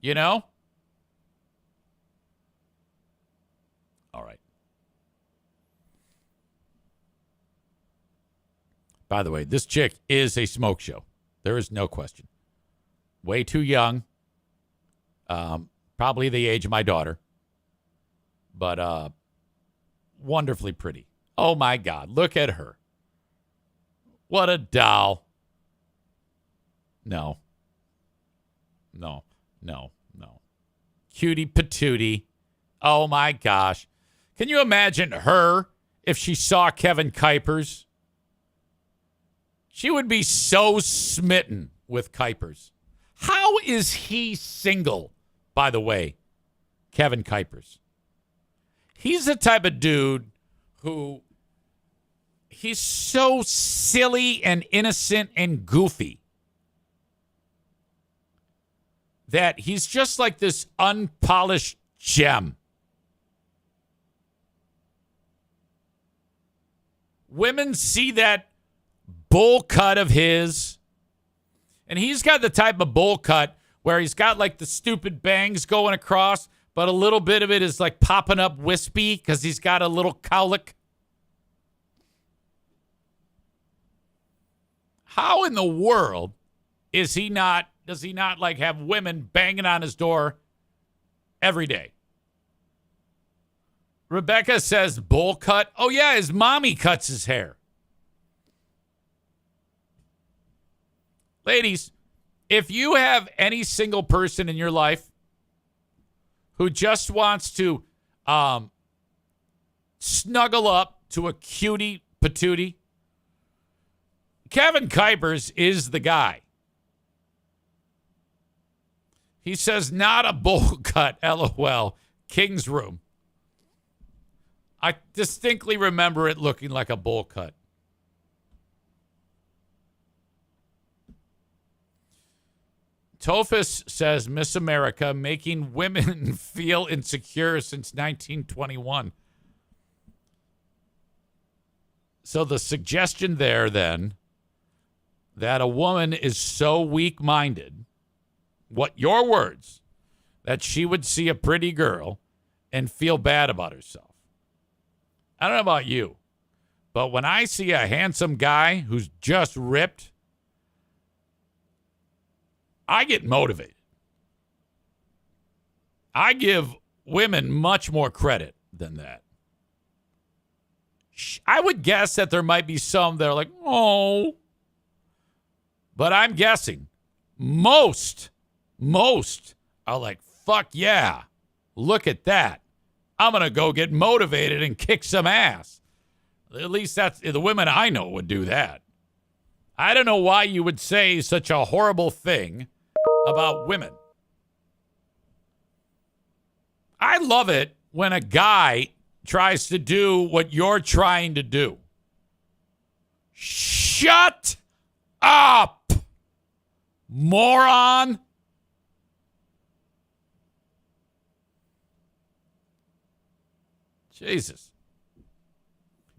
You know? All right. By the way, this chick is a smoke show. There is no question. Way too young. Probably the age of my daughter. But wonderfully pretty. Oh, my God. Look at her. What a doll. No. Cutie patootie. Oh, my gosh. Can you imagine her if she saw Kevin Kuipers? She would be so smitten with Kuipers. How is he single, by the way, Kevin Kuipers? He's the type of dude who he's so silly and innocent and goofy that he's just like this unpolished gem. Women see that bowl cut of his, and he's got the type of bowl cut where he's got like the stupid bangs going across, but a little bit of it is like popping up wispy because he's got a little cowlick. How in the world does he not like have women banging on his door every day? Rebecca says bowl cut. Oh yeah, his mommy cuts his hair. Ladies, if you have any single person in your life who just wants to snuggle up to a cutie patootie, Kevin Kuipers is the guy. He says, not a bowl cut, LOL. King's room. I distinctly remember it looking like a bowl cut. Tophus says, Miss America making women feel insecure since 1921. So the suggestion there, then, that a woman is so weak-minded, what your words, that she would see a pretty girl and feel bad about herself. I don't know about you, but when I see a handsome guy who's just ripped, I get motivated. I give women much more credit than that. I would guess that there might be some that are like, oh. But I'm guessing most are like, fuck yeah, look at that. I'm going to go get motivated and kick some ass. At least that's the women I know would do that. I don't know why you would say such a horrible thing about women. I love it when a guy tries to do what you're trying to do. Shut up, moron. Jesus.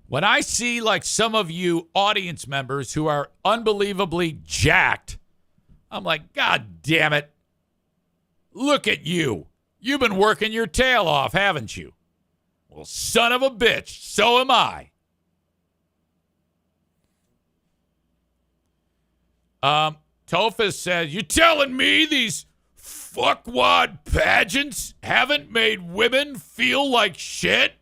When I see like some of you audience members who are unbelievably jacked, I'm like, God damn it. Look at you. You've been working your tail off, haven't you? Well, son of a bitch, so am I. Tophus says, you telling me these fuckwad pageants haven't made women feel like shit?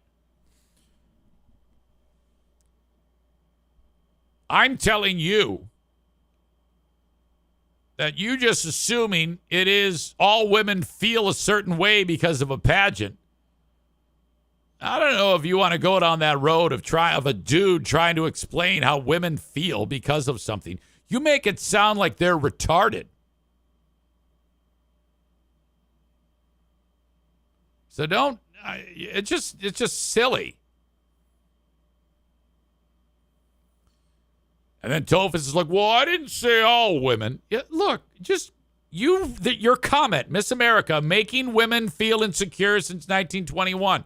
I'm telling you that you just assuming it is all women feel a certain way because of a pageant. I don't know if you want to go down that road of a dude trying to explain how women feel because of something. You make it sound like they're retarded. So don't. It's just silly. And then Tophus is like, well, I didn't say all women. Yeah, look, just your comment, Miss America, making women feel insecure since 1921.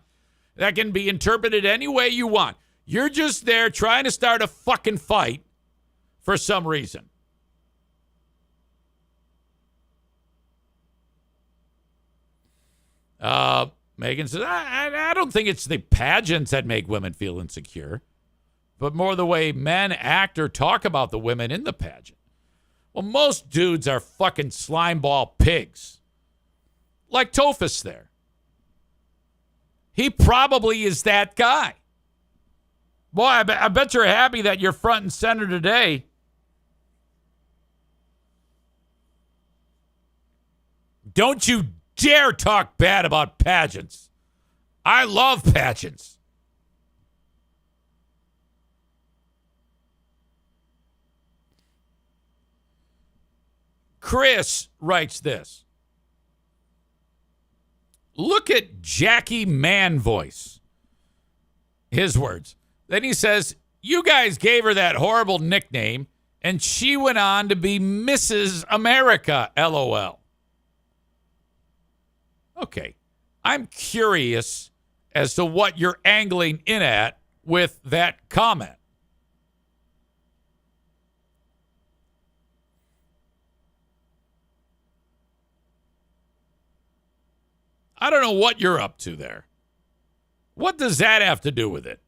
That can be interpreted any way you want. You're just there trying to start a fucking fight for some reason. Megan says, I don't think it's the pageants that make women feel insecure, but more the way men act or talk about the women in the pageant. Well, most dudes are fucking slimeball pigs. Like Tophus there. He probably is that guy. Boy, I bet you're happy that you're front and center today. Don't you dare talk bad about pageants. I love pageants. Chris writes this. Look at Jackie Man Voice. His words. Then he says, you guys gave her that horrible nickname, and she went on to be Mrs. America, LOL. Okay. I'm curious as to what you're angling in at with that comment. I don't know what you're up to there. What does that have to do with it?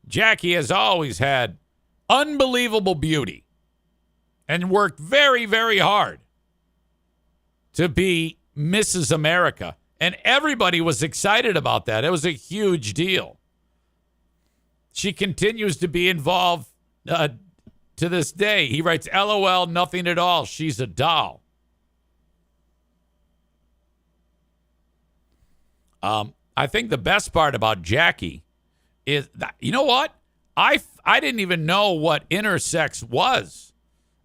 Jackie has always had unbelievable beauty and worked very, very hard to be Mrs. America. And everybody was excited about that. It was a huge deal. She continues to be involved to this day. He writes, LOL, nothing at all. She's a doll. I think the best part about Jackie is that, you know what? I didn't even know what intersex was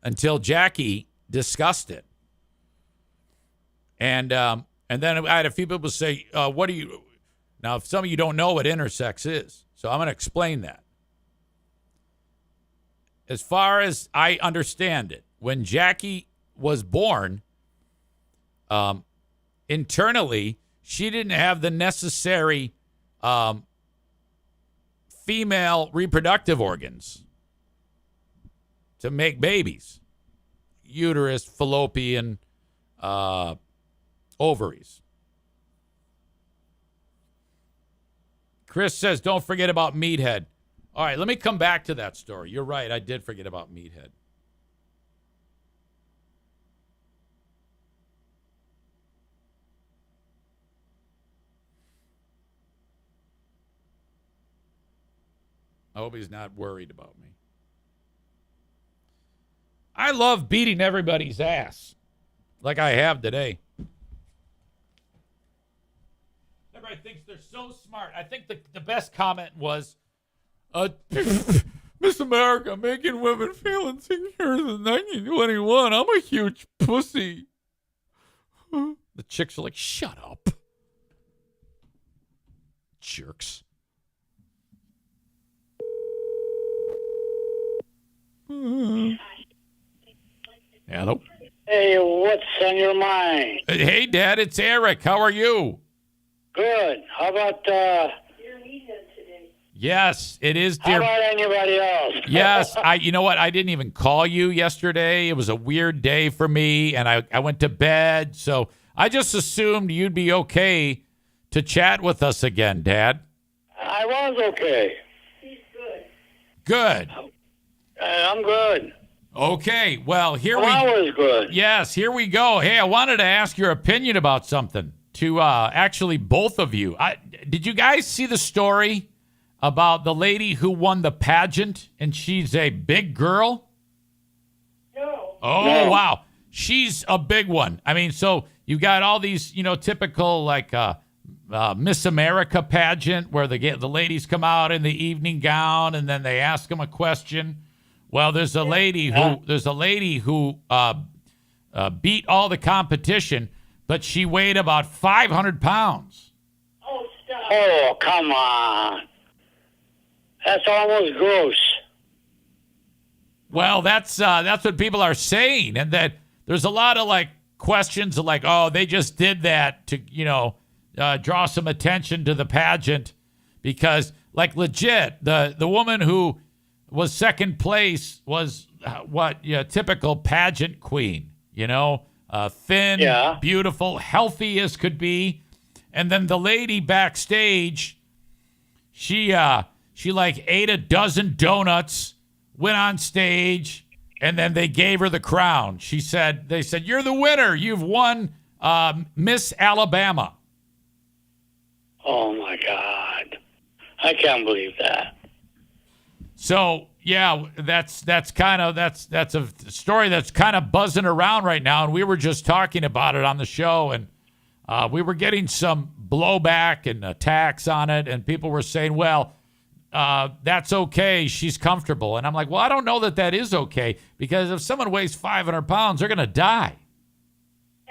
until Jackie discussed it. And then I had a few people say, what do you... Now, some of you don't know what intersex is, so I'm going to explain that. As far as I understand it, when Jackie was born, internally, she didn't have the necessary female reproductive organs to make babies. Uterus, fallopian, ovaries. Chris says, don't forget about Meathead. All right, let me come back to that story. You're right, I did forget about Meathead. I hope he's not worried about me. I love beating everybody's ass like I have today. Everybody thinks they're so smart. I think the best comment was, Miss America making women feel insecure in 1921. I'm a huge pussy. The chicks are like, shut up. Jerks. Hello. Hey, what's on your mind? Hey, Dad, it's Eric. How are you? Good. How about Yes, it is, how dear. about anybody else? Yes, you know what? I didn't even call you yesterday. It was a weird day for me, and I went to bed. So I just assumed you'd be okay to chat with us again, Dad. I was okay. Good. I'm good. Okay. Well, here I was good. Yes, here we go. Hey, I wanted to ask your opinion about something to actually both of you. Did you guys see the story about the lady who won the pageant and she's a big girl? No. Oh, No. wow. She's a big one. I mean, so you got all these, typical like Miss America pageant where the ladies come out in the evening gown and then they ask them a question. Well, there's a lady who beat all the competition, but she weighed about 500 pounds. Oh, stop. Oh, come on. That's almost gross. Well, that's what people are saying, and that there's a lot of like questions of like, oh, they just did that to draw some attention to the pageant because like legit the woman who was second place was typical pageant queen, thin, Yeah. beautiful, healthy as could be, and then the lady backstage, she like ate a dozen donuts, went on stage, and then they gave her the crown. They said, you're the winner. You've won Miss Alabama. Oh, my God. I can't believe that. So, yeah, that's a story that's kind of buzzing around right now, and we were just talking about it on the show, and we were getting some blowback and attacks on it, and people were saying, well, that's okay. She's comfortable. And I'm like, well, I don't know that is okay because if someone weighs 500 pounds, they're going to die.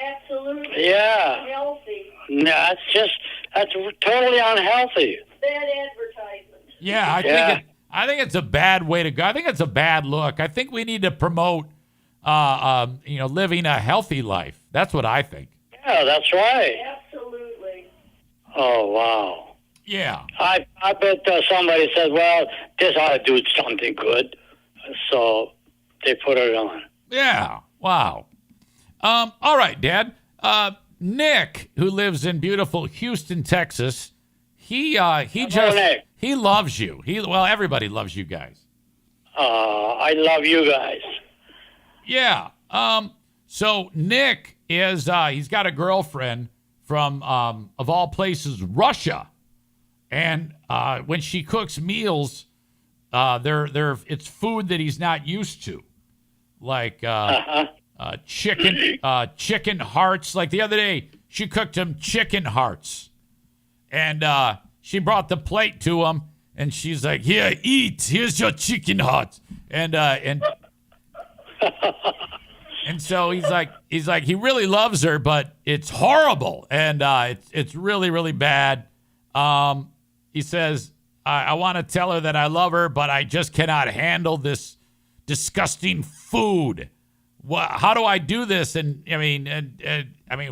Absolutely. Yeah. Unhealthy. No, that's totally unhealthy. Bad advertisement. Yeah, I think it's a bad way to go. I think it's a bad look. I think we need to promote, living a healthy life. That's what I think. Yeah, that's right. Absolutely. Oh, wow. Yeah. I bet somebody said, well, this ought to do something good. So they put it on. Yeah. Wow. All right, Dad. Nick, who lives in beautiful Houston, Texas, he loves you. Everybody loves you guys. I love you guys. Yeah. So Nick is he's got a girlfriend from of all places, Russia. And when she cooks meals, it's food that he's not used to, like chicken hearts. Like the other day, she cooked him chicken hearts, and she brought the plate to him, And she's like, "Here, eat. Here's your chicken heart." And so he's like, he really loves her, but it's horrible, and it's really, really bad. He says, I want to tell her that I love her, but I just cannot handle this disgusting food. How do I do this? And I mean,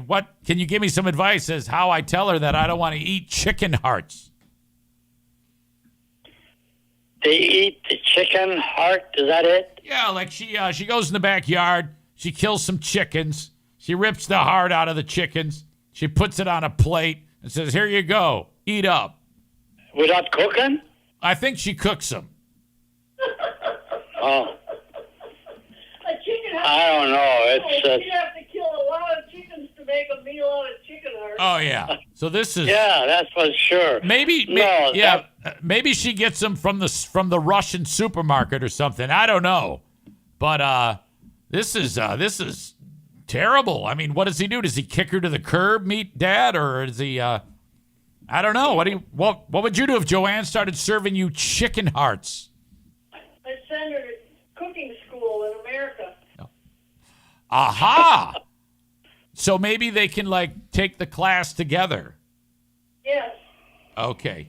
what can you give me some advice as how I tell her that I don't want to eat chicken hearts? They eat the chicken heart. Is that it? Yeah, like she goes in the backyard. She kills some chickens. She rips the heart out of the chickens. She puts it on a plate and says, "Here you go. Eat up." Without cooking? I think she cooks them. Oh, A chicken heart. I don't know. You'd have to kill a lot of chickens to make a meal out of chicken heart. Oh yeah. So this is Yeah, that's for sure. maybe No, yeah. Maybe she gets them from the Russian supermarket or something. I don't know. But this is terrible. I mean, what does he do? Does he kick her to the curb, meet Dad, or is he? I don't know. What would you do if Joanne started serving you chicken hearts? I send her to cooking school in America. Aha! So maybe they can like take the class together. Yes. Okay.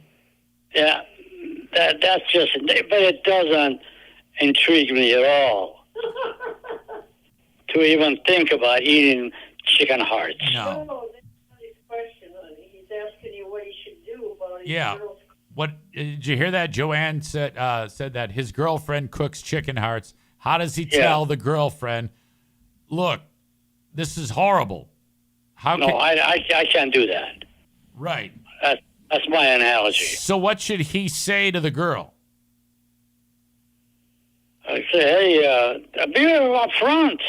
Yeah, that's just. But it doesn't intrigue me at all to even think about eating chicken hearts. No. No, that's not his question, honey. He's asking you what he should do about his Yeah. girls. What did you hear that? Joanne said that his girlfriend cooks chicken hearts. How does he tell the girlfriend, "Look, this is horrible"? No, I can't do that. Right. That's my analogy. So what should he say to the girl? I say, hey, be up front.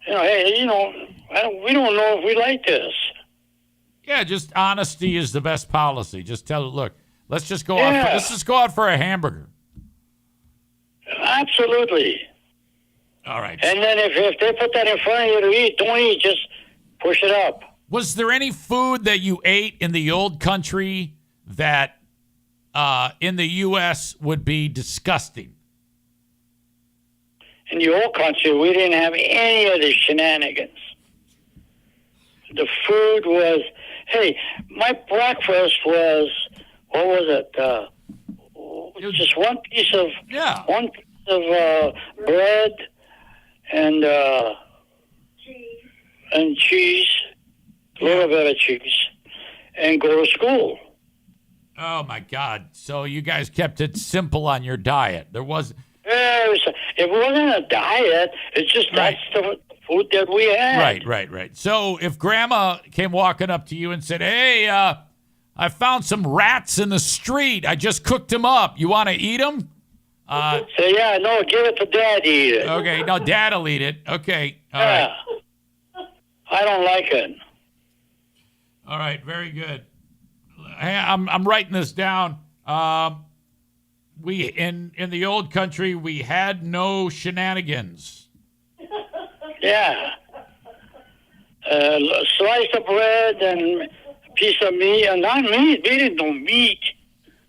Hey, we don't know if we like this. Yeah, just honesty is the best policy. Just tell her, "Look, let's just go Yeah. let's just go out for a hamburger." Absolutely. All right. And then if they put that in front of you to eat, don't eat. Just push it up. Was there any food that you ate in the old country that in the U.S. would be disgusting? In the old country, we didn't have any of the shenanigans. The food was, hey, my breakfast was, what was it? Just one piece of bread and cheese, a little bit of cheese, and go to school. Oh my God! So you guys kept it simple on your diet. There was. It wasn't a diet. It's just that's the food that we had. Right. So if Grandma came walking up to you and said, "Hey, I found some rats in the street. I just cooked them up. You want to eat them?" Say, yeah, no, give it to Dad to eat it. Okay, no, Dad'll eat it. Okay, all right. I don't like it. All right, very good. Hey, I'm writing this down. We in the old country we had no shenanigans. Yeah. Slice of bread and a piece of meat, and not meat. We didn't do meat.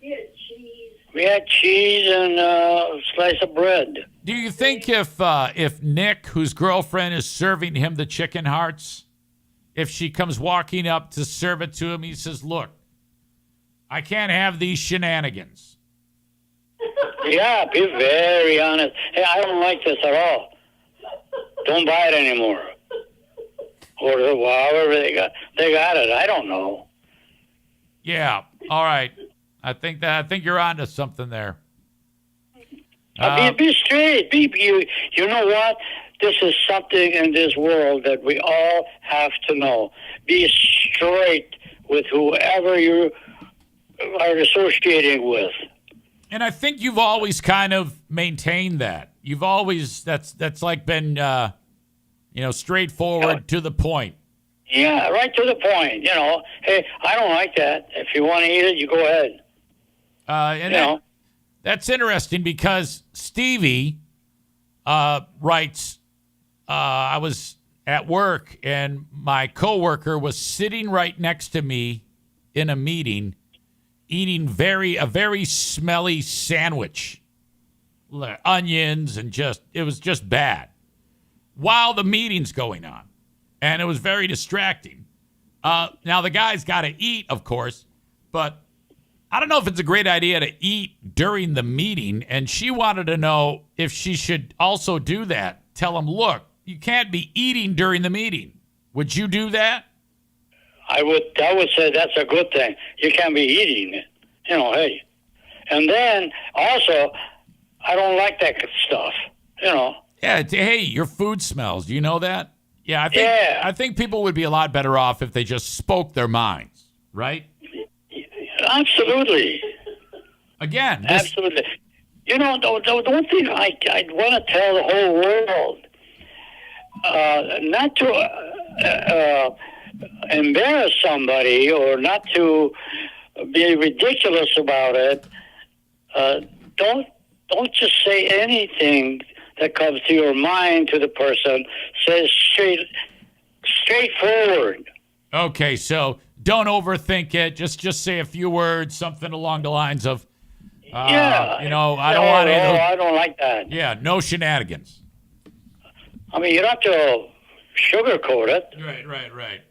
He had cheese. We had cheese and a slice of bread. Do you think if Nick, whose girlfriend is serving him the chicken hearts, if she comes walking up to serve it to him, he says, "Look, I can't have these shenanigans." Yeah, be very honest. Hey, I don't like this at all. Don't buy it anymore. Or however they got it. I don't know. Yeah. All right. I think you're onto something there. Be straight. You know what? This is something in this world that we all have to know. Be straight with whoever you are associating with. And I think you've always kind of maintained that. You've always that's like been straightforward to the point. Yeah, right to the point. Hey, I don't like that. If you want to eat it, you go ahead. That's interesting because Stevie writes, I was at work and my coworker was sitting right next to me in a meeting, eating a very smelly sandwich, onions, and it was just bad while the meeting's going on. And it was very distracting. Now, the guy's got to eat, of course, but I don't know if it's a great idea to eat during the meeting. And she wanted to know if she should also do that. Tell him, look, you can't be eating during the meeting. Would you do that? I would say that's a good thing. You can't be eating it. Hey. And then, also, I don't like that stuff, Yeah, hey, your food smells. Do you know that? Yeah, I think people would be a lot better off if they just spoke their minds, right? Absolutely. Again, absolutely. The one thing I'd want to tell the whole world, not to embarrass somebody or not to be ridiculous about it. Don't just say anything that comes to your mind to the person. Say straightforward. Okay, so don't overthink it. Just say a few words, something along the lines of, I don't want it. I don't like that. Yeah, no shenanigans. I mean, you don't have to sugarcoat it. Right.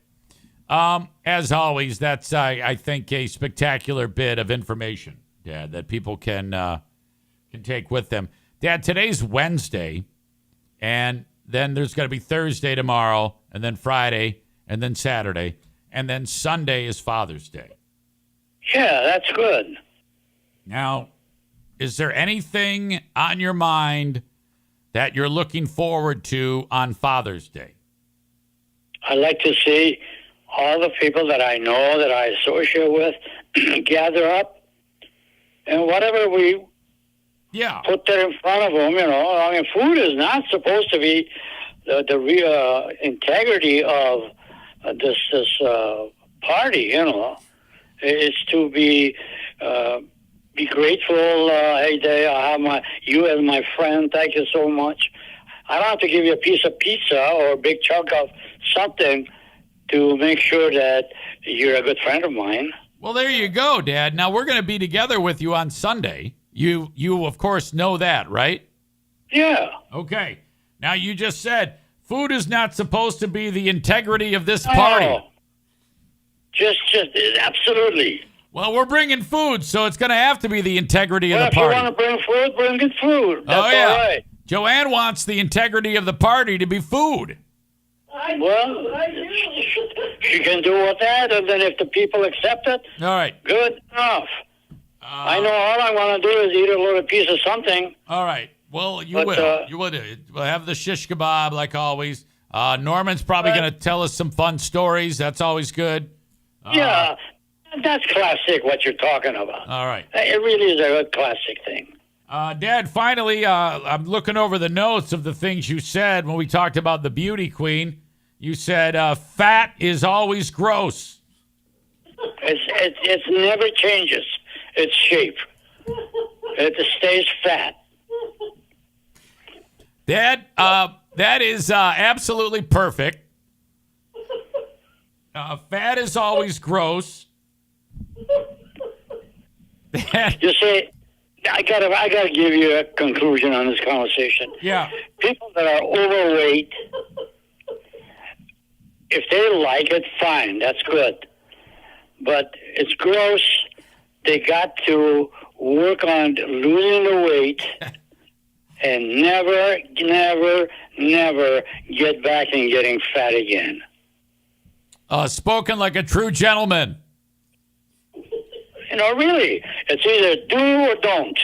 As always, that's, I think, a spectacular bit of information, Dad, that people can take with them. Dad, today's Wednesday, and then there's going to be Thursday tomorrow, and then Friday, and then Saturday, and then Sunday is Father's Day. Yeah, that's good. Now, is there anything on your mind that you're looking forward to on Father's Day? I like to see all the people that I know, that I associate with, gather up, and whatever we put that in front of them, I mean, food is not supposed to be the real integrity of this party, It's to be grateful. Hey, Dave, I have you as my friend. Thank you so much. I don't have to give you a piece of pizza or a big chunk of something to make sure that you're a good friend of mine. Well, there you go, Dad. Now, we're going to be together with you on Sunday. You of course, know that, right? Yeah. Okay. Now, you just said food is not supposed to be the integrity of this party. No. Just absolutely. Well, we're bringing food, so it's going to have to be the integrity of the party. If you want to bring food, bring good food. That's all right. Joanne wants the integrity of the party to be food. Well, she can do with that, and then if the people accept it, all right, good enough. I know all I want to do is eat a little piece of something. All right. Well, you will. You will do it. We'll have the shish kebab like always. Norman's probably going to tell us some fun stories. That's always good. Yeah, that's classic what you're talking about. All right. It really is a good classic thing. Dad, finally, I'm looking over the notes of the things you said when we talked about the beauty queen. You said fat is always gross. It never changes its shape. It stays fat. Dad, that is absolutely perfect. Fat is always gross. You see, I gotta give you a conclusion on this conversation. Yeah. People that are overweight, if they like it, fine, that's good. But it's gross. They got to work on losing the weight and never get back and getting fat again. Spoken like a true gentleman. Really, it's either do or don't.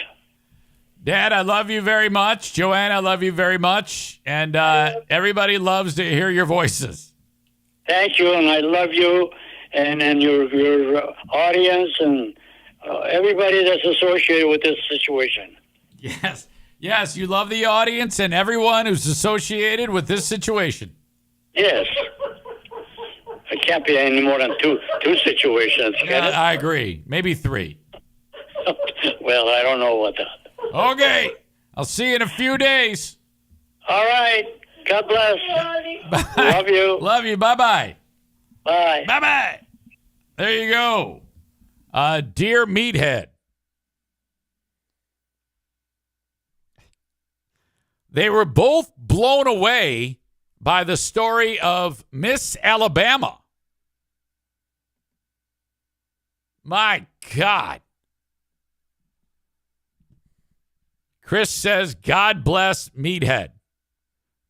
Dad, I love you very much. Joanne, I love you very much. And everybody loves to hear your voices. Thank you, and I love you and your audience and everybody that's associated with this situation. Yes, you love the audience and everyone who's associated with this situation. Yes. It can't be any more than two situations. Yeah, I agree. Maybe 3. Well, I don't know what that. Okay. I'll see you in a few days. All right. God bless. Bye. Love you. Love you. Bye-bye. Bye. Bye-bye. There you go. Dear Meathead. They were both blown away by the story of Miss Alabama. My God. Chris says, God bless Meathead.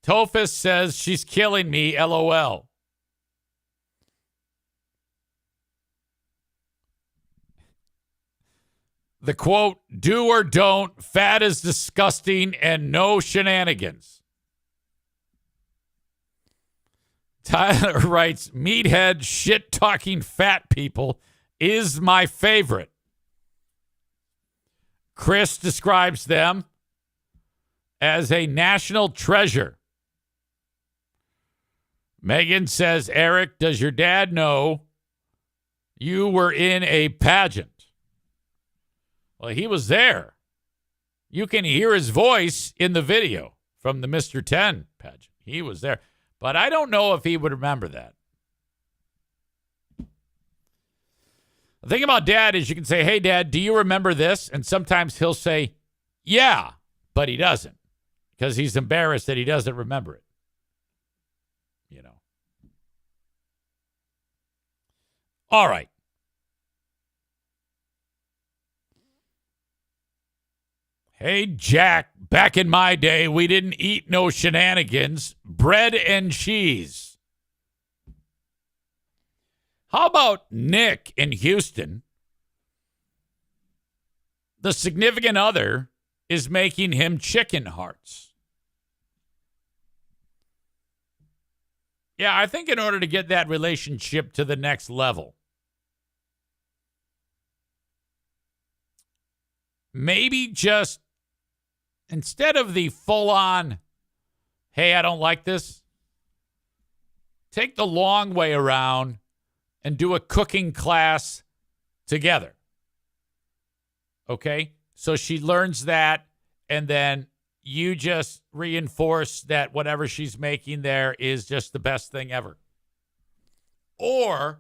Tophus says, she's killing me, LOL. The quote, do or don't, fat is disgusting and no shenanigans. Tyler writes, Meathead shit-talking fat people is my favorite. Chris describes them as a national treasure. Megan says, Eric, does your dad know you were in a pageant? Well, he was there. You can hear his voice in the video from the Mr. 10 pageant. He was there. But I don't know if he would remember that. The thing about Dad is you can say, hey, Dad, do you remember this? And sometimes he'll say, yeah, but he doesn't because he's embarrassed that he doesn't remember it. You know. All right. Hey, Jack, back in my day, we didn't eat no shenanigans, bread and cheese. How about Nick in Houston? The significant other is making him chicken hearts. Yeah, I think in order to get that relationship to the next level, maybe just instead of the full-on, hey, I don't like this, take the long way around and do a cooking class together. Okay? So she learns that, and then you just reinforce that whatever she's making there is just the best thing ever. Or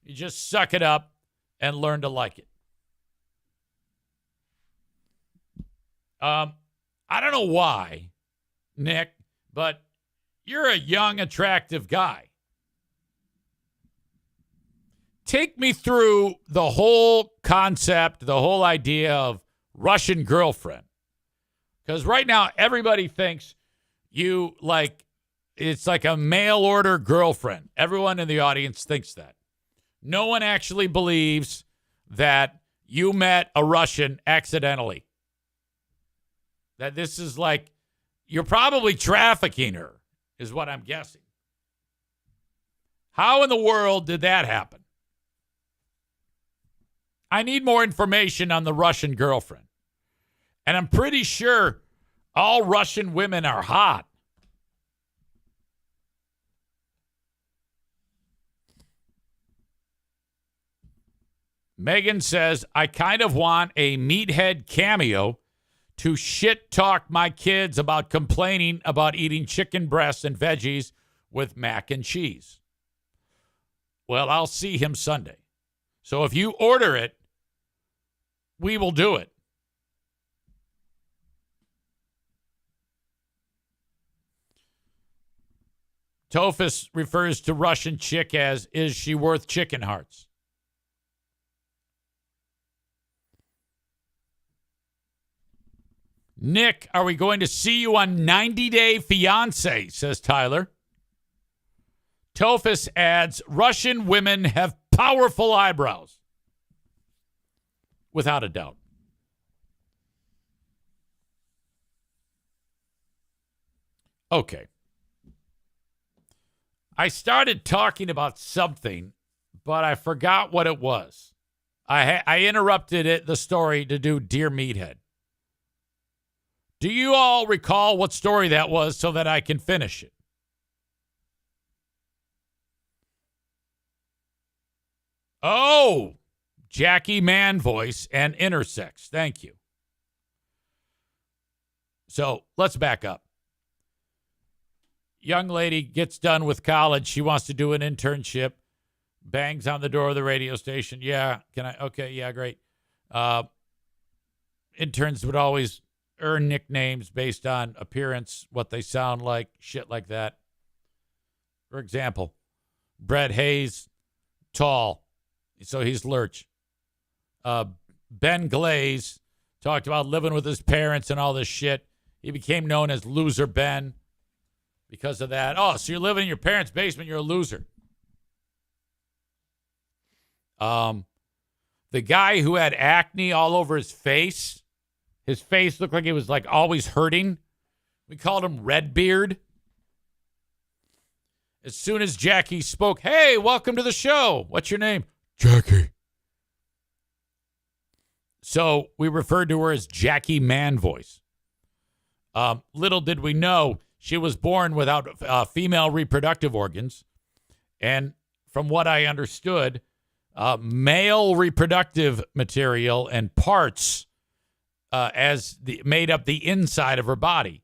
you just suck it up and learn to like it. I don't know why, Nick, but you're a young, attractive guy. Take me through the whole concept, the whole idea of Russian girlfriend. Because right now, everybody thinks you it's like a mail order girlfriend. Everyone in the audience thinks that. No one actually believes that you met a Russian accidentally. That this is like, you're probably trafficking her, is what I'm guessing. How in the world did that happen? I need more information on the Russian girlfriend. And I'm pretty sure all Russian women are hot. Megan says, I kind of want a meathead cameo to shit talk my kids about complaining about eating chicken breasts and veggies with mac and cheese. Well, I'll see him Sunday. So if you order it, we will do it. Tophus refers to Russian chick as, is she worth chicken hearts? Nick, are we going to see you on 90 Day Fiance, says Tyler. Tophus adds, Russian women have powerful eyebrows. Without a doubt. Okay. I started talking about something, but I forgot what it was. I interrupted the story to do Dear Meathead. Do you all recall what story that was so that I can finish it? Oh, Jackie Man voice and intersex. Thank you. So let's back up. Young lady gets done with college. She wants to do an internship. Bangs on the door of the radio station. Yeah, can I? Okay, yeah, great. Interns would always earn nicknames based on appearance, what they sound like, shit like that. For example, Brett Hayes, tall, so he's Lurch. Ben Glaze talked about living with his parents and all this shit. He became known as Loser Ben because of that. Oh, so you're living in your parents' basement, you're a loser. The guy who had acne all over his face looked like it was like always hurting. We called him Redbeard. As soon as Jackie spoke, hey, welcome to the show. What's your name? Jackie. So we referred to her as Jackie Man Voice. Little did we know she was born without female reproductive organs. And from what I understood, male reproductive material and parts made up the inside of her body.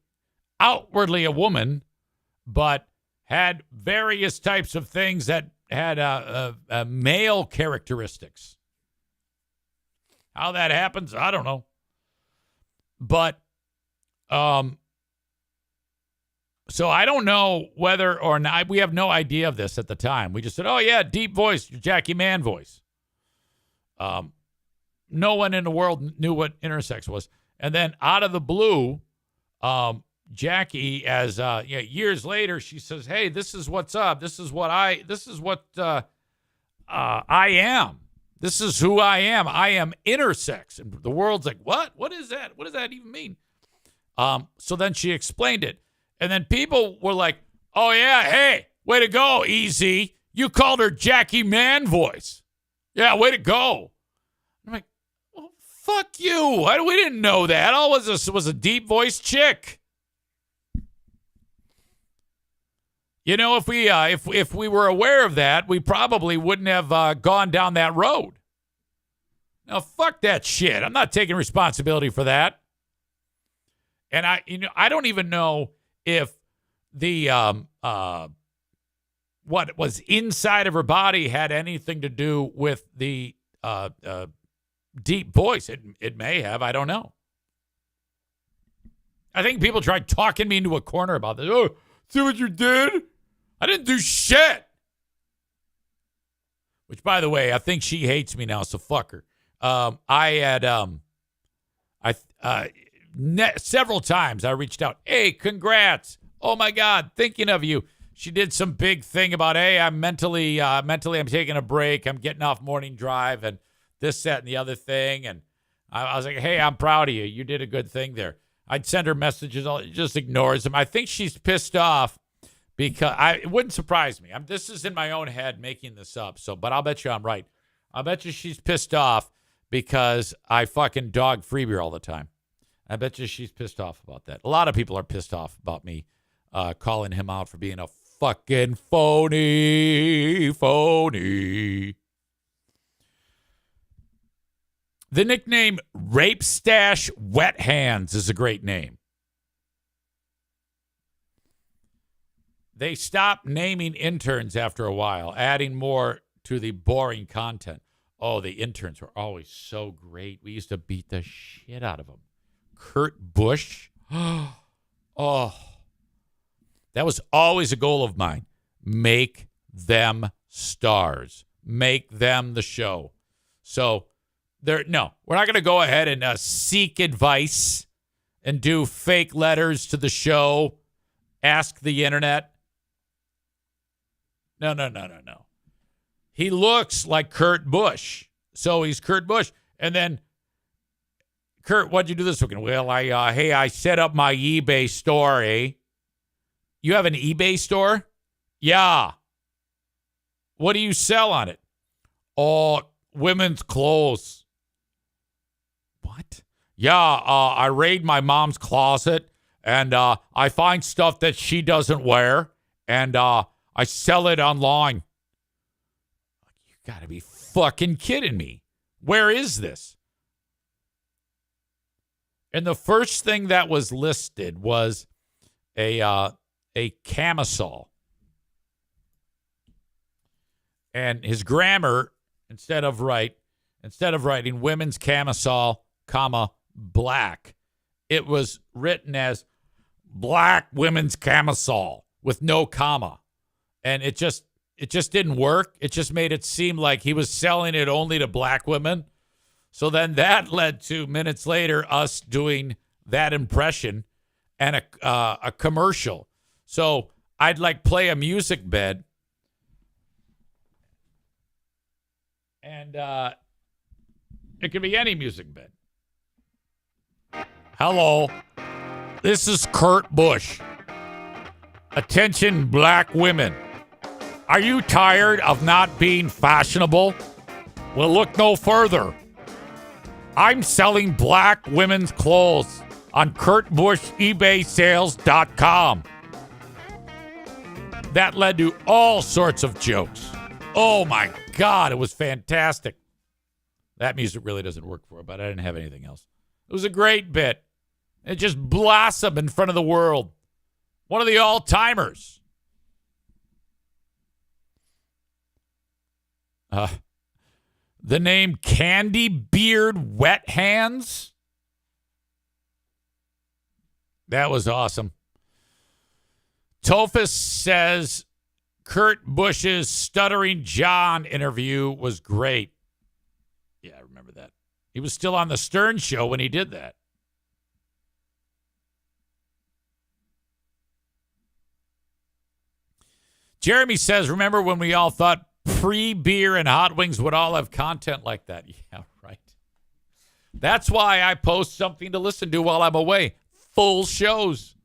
Outwardly a woman, but had various types of things that had male characteristics. How that happens, I don't know. But so I don't know whether or not, we have no idea of this at the time. We just said, oh, yeah, deep voice, Jackie Man Voice. No one in the world knew what intersex was. And then out of the blue, Jackie, years later, she says, hey, this is what's up. This is what I am. This is who I am. I am intersex. And the world's like, what? What is that? What does that even mean? So then she explained it. And then people were like, oh, yeah, hey, way to go, Easy. You called her Jackie Man Voice. Yeah, way to go. I'm like, well, fuck you. We didn't know that. All was a deep voice chick. You know, if we were aware of that, we probably wouldn't have gone down that road. Now, fuck that shit. I'm not taking responsibility for that. And I don't even know if the what was inside of her body had anything to do with the deep voice. It may have. I don't know. I think people tried talking me into a corner about this. Oh, see what you did? I didn't do shit. Which, by the way, I think she hates me now, so fuck her. Several times I reached out. Hey, congrats. Oh my God, thinking of you. She did some big thing about, hey, I'm mentally I'm taking a break. I'm getting off morning drive and this, that, and the other thing. And I was like, hey, I'm proud of you. You did a good thing there. I'd send her messages. Just ignores them. I think she's pissed off because it wouldn't surprise me. This is in my own head making this up. But I'll bet you I'm right. I'll bet you she's pissed off because I fucking dog Freebie all the time. I bet you she's pissed off about that. A lot of people are pissed off about me calling him out for being a fucking phony. The nickname Rape Stash Wet Hands is a great name. They stopped naming interns after a while, adding more to the boring content. Oh, the interns were always so great. We used to beat the shit out of them. Kurt Busch. Oh, that was always a goal of mine. Make them stars. Make them the show. So, we're not going to go ahead and seek advice and do fake letters to the show. Ask the internet. No. He looks like Kurt Busch. So he's Kurt Busch. And then, Kurt, what'd you do this weekend? Well, I set up my eBay store, eh? You have an eBay store? Yeah. What do you sell on it? Oh, women's clothes. What? Yeah, I raid my mom's closet, and I find stuff that she doesn't wear, and I sell it online. You gotta be fucking kidding me. Where is this? And the first thing that was listed was a camisole. And his grammar, instead of writing women's camisole, comma, black, it was written as black women's camisole with no comma. And it just didn't work. It just made it seem like he was selling it only to black women. So then that led to, minutes later, us doing that impression and a commercial. So I'd play a music bed, and it could be any music bed. Hello, this is Kurt Busch. Attention, black women. Are you tired of not being fashionable? Well, look no further. I'm selling black women's clothes on KurtBuschEBaySales.com. That led to all sorts of jokes. Oh my God, it was fantastic. That music really doesn't work for it, but I didn't have anything else. It was a great bit. It just blossomed in front of the world. One of the all-timers. The name Candy Beard Wet Hands. That was awesome. Tophus says Kurt Busch's Stuttering John interview was great. Yeah, I remember that. He was still on the Stern Show when he did that. Jeremy says, remember when we all thought pre-beer and hot wings would all have content like that? Yeah, right. That's why I post something to listen to while I'm away. Full shows.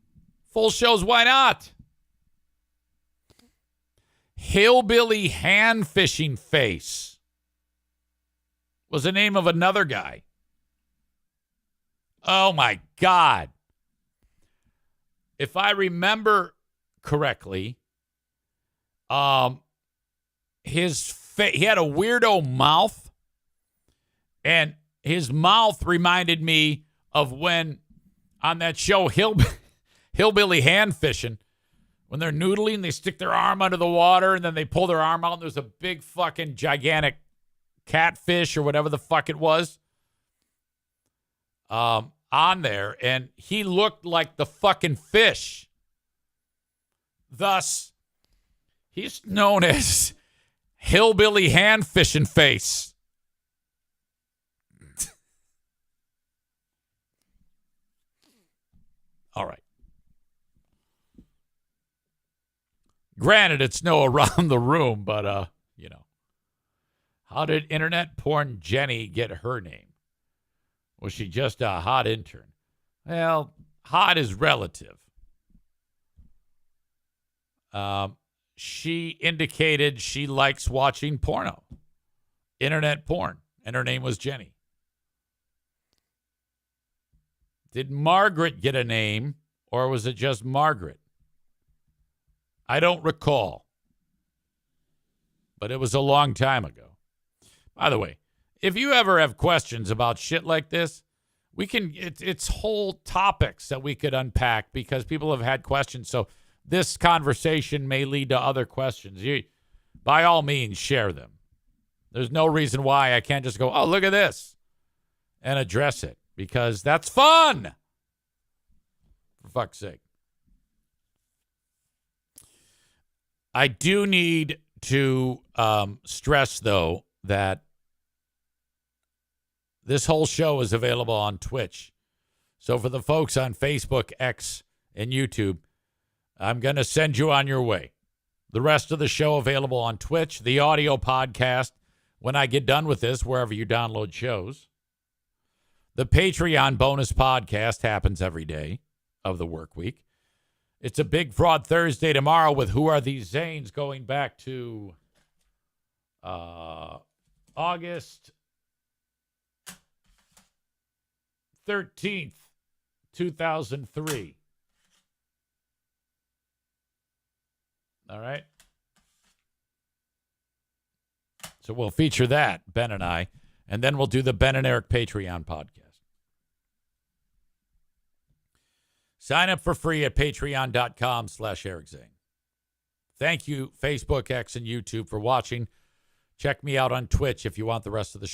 Full shows, why not? Hillbilly Hand Fishing Face was the name of another guy. Oh, my God. If I remember correctly, he had a weirdo mouth, and his mouth reminded me of when on that show Hillbilly Hand Fishing, when they're noodling, they stick their arm under the water and then they pull their arm out and there's a big fucking gigantic catfish or whatever the fuck it was on there, and he looked like the fucking fish. Thus, he's known as Hillbilly Hand Fishing Face. All right. Granted, it's no around the room, but, how did internet porn Jenny get her name? Was she just a hot intern? Well, hot is relative. She indicated she likes watching porno, internet porn, and her name was Jenny. Did Margaret get a name, or was it just Margaret? I don't recall, but it was a long time ago. By the way, if you ever have questions about shit like this, it's whole topics that we could unpack because people have had questions. So this conversation may lead to other questions. You, by all means, share them. There's no reason why I can't just go, oh, look at this, and address it, because that's fun. For fuck's sake. I do need to stress, though, that this whole show is available on Twitch. So for the folks on Facebook, X, and YouTube, I'm going to send you on your way. The rest of the show available on Twitch, the audio podcast, when I get done with this, wherever you download shows. The Patreon bonus podcast happens every day of the work week. It's a Big Fraud Thursday tomorrow with Who Are These Zanes going back to August 13th, 2003. All right. So we'll feature that, Ben and I, and then we'll do the Ben and Eric Patreon podcast. Sign up for free at patreon.com/Eric Zane. Thank you, Facebook, X, and YouTube, for watching. Check me out on Twitch if you want the rest of the show.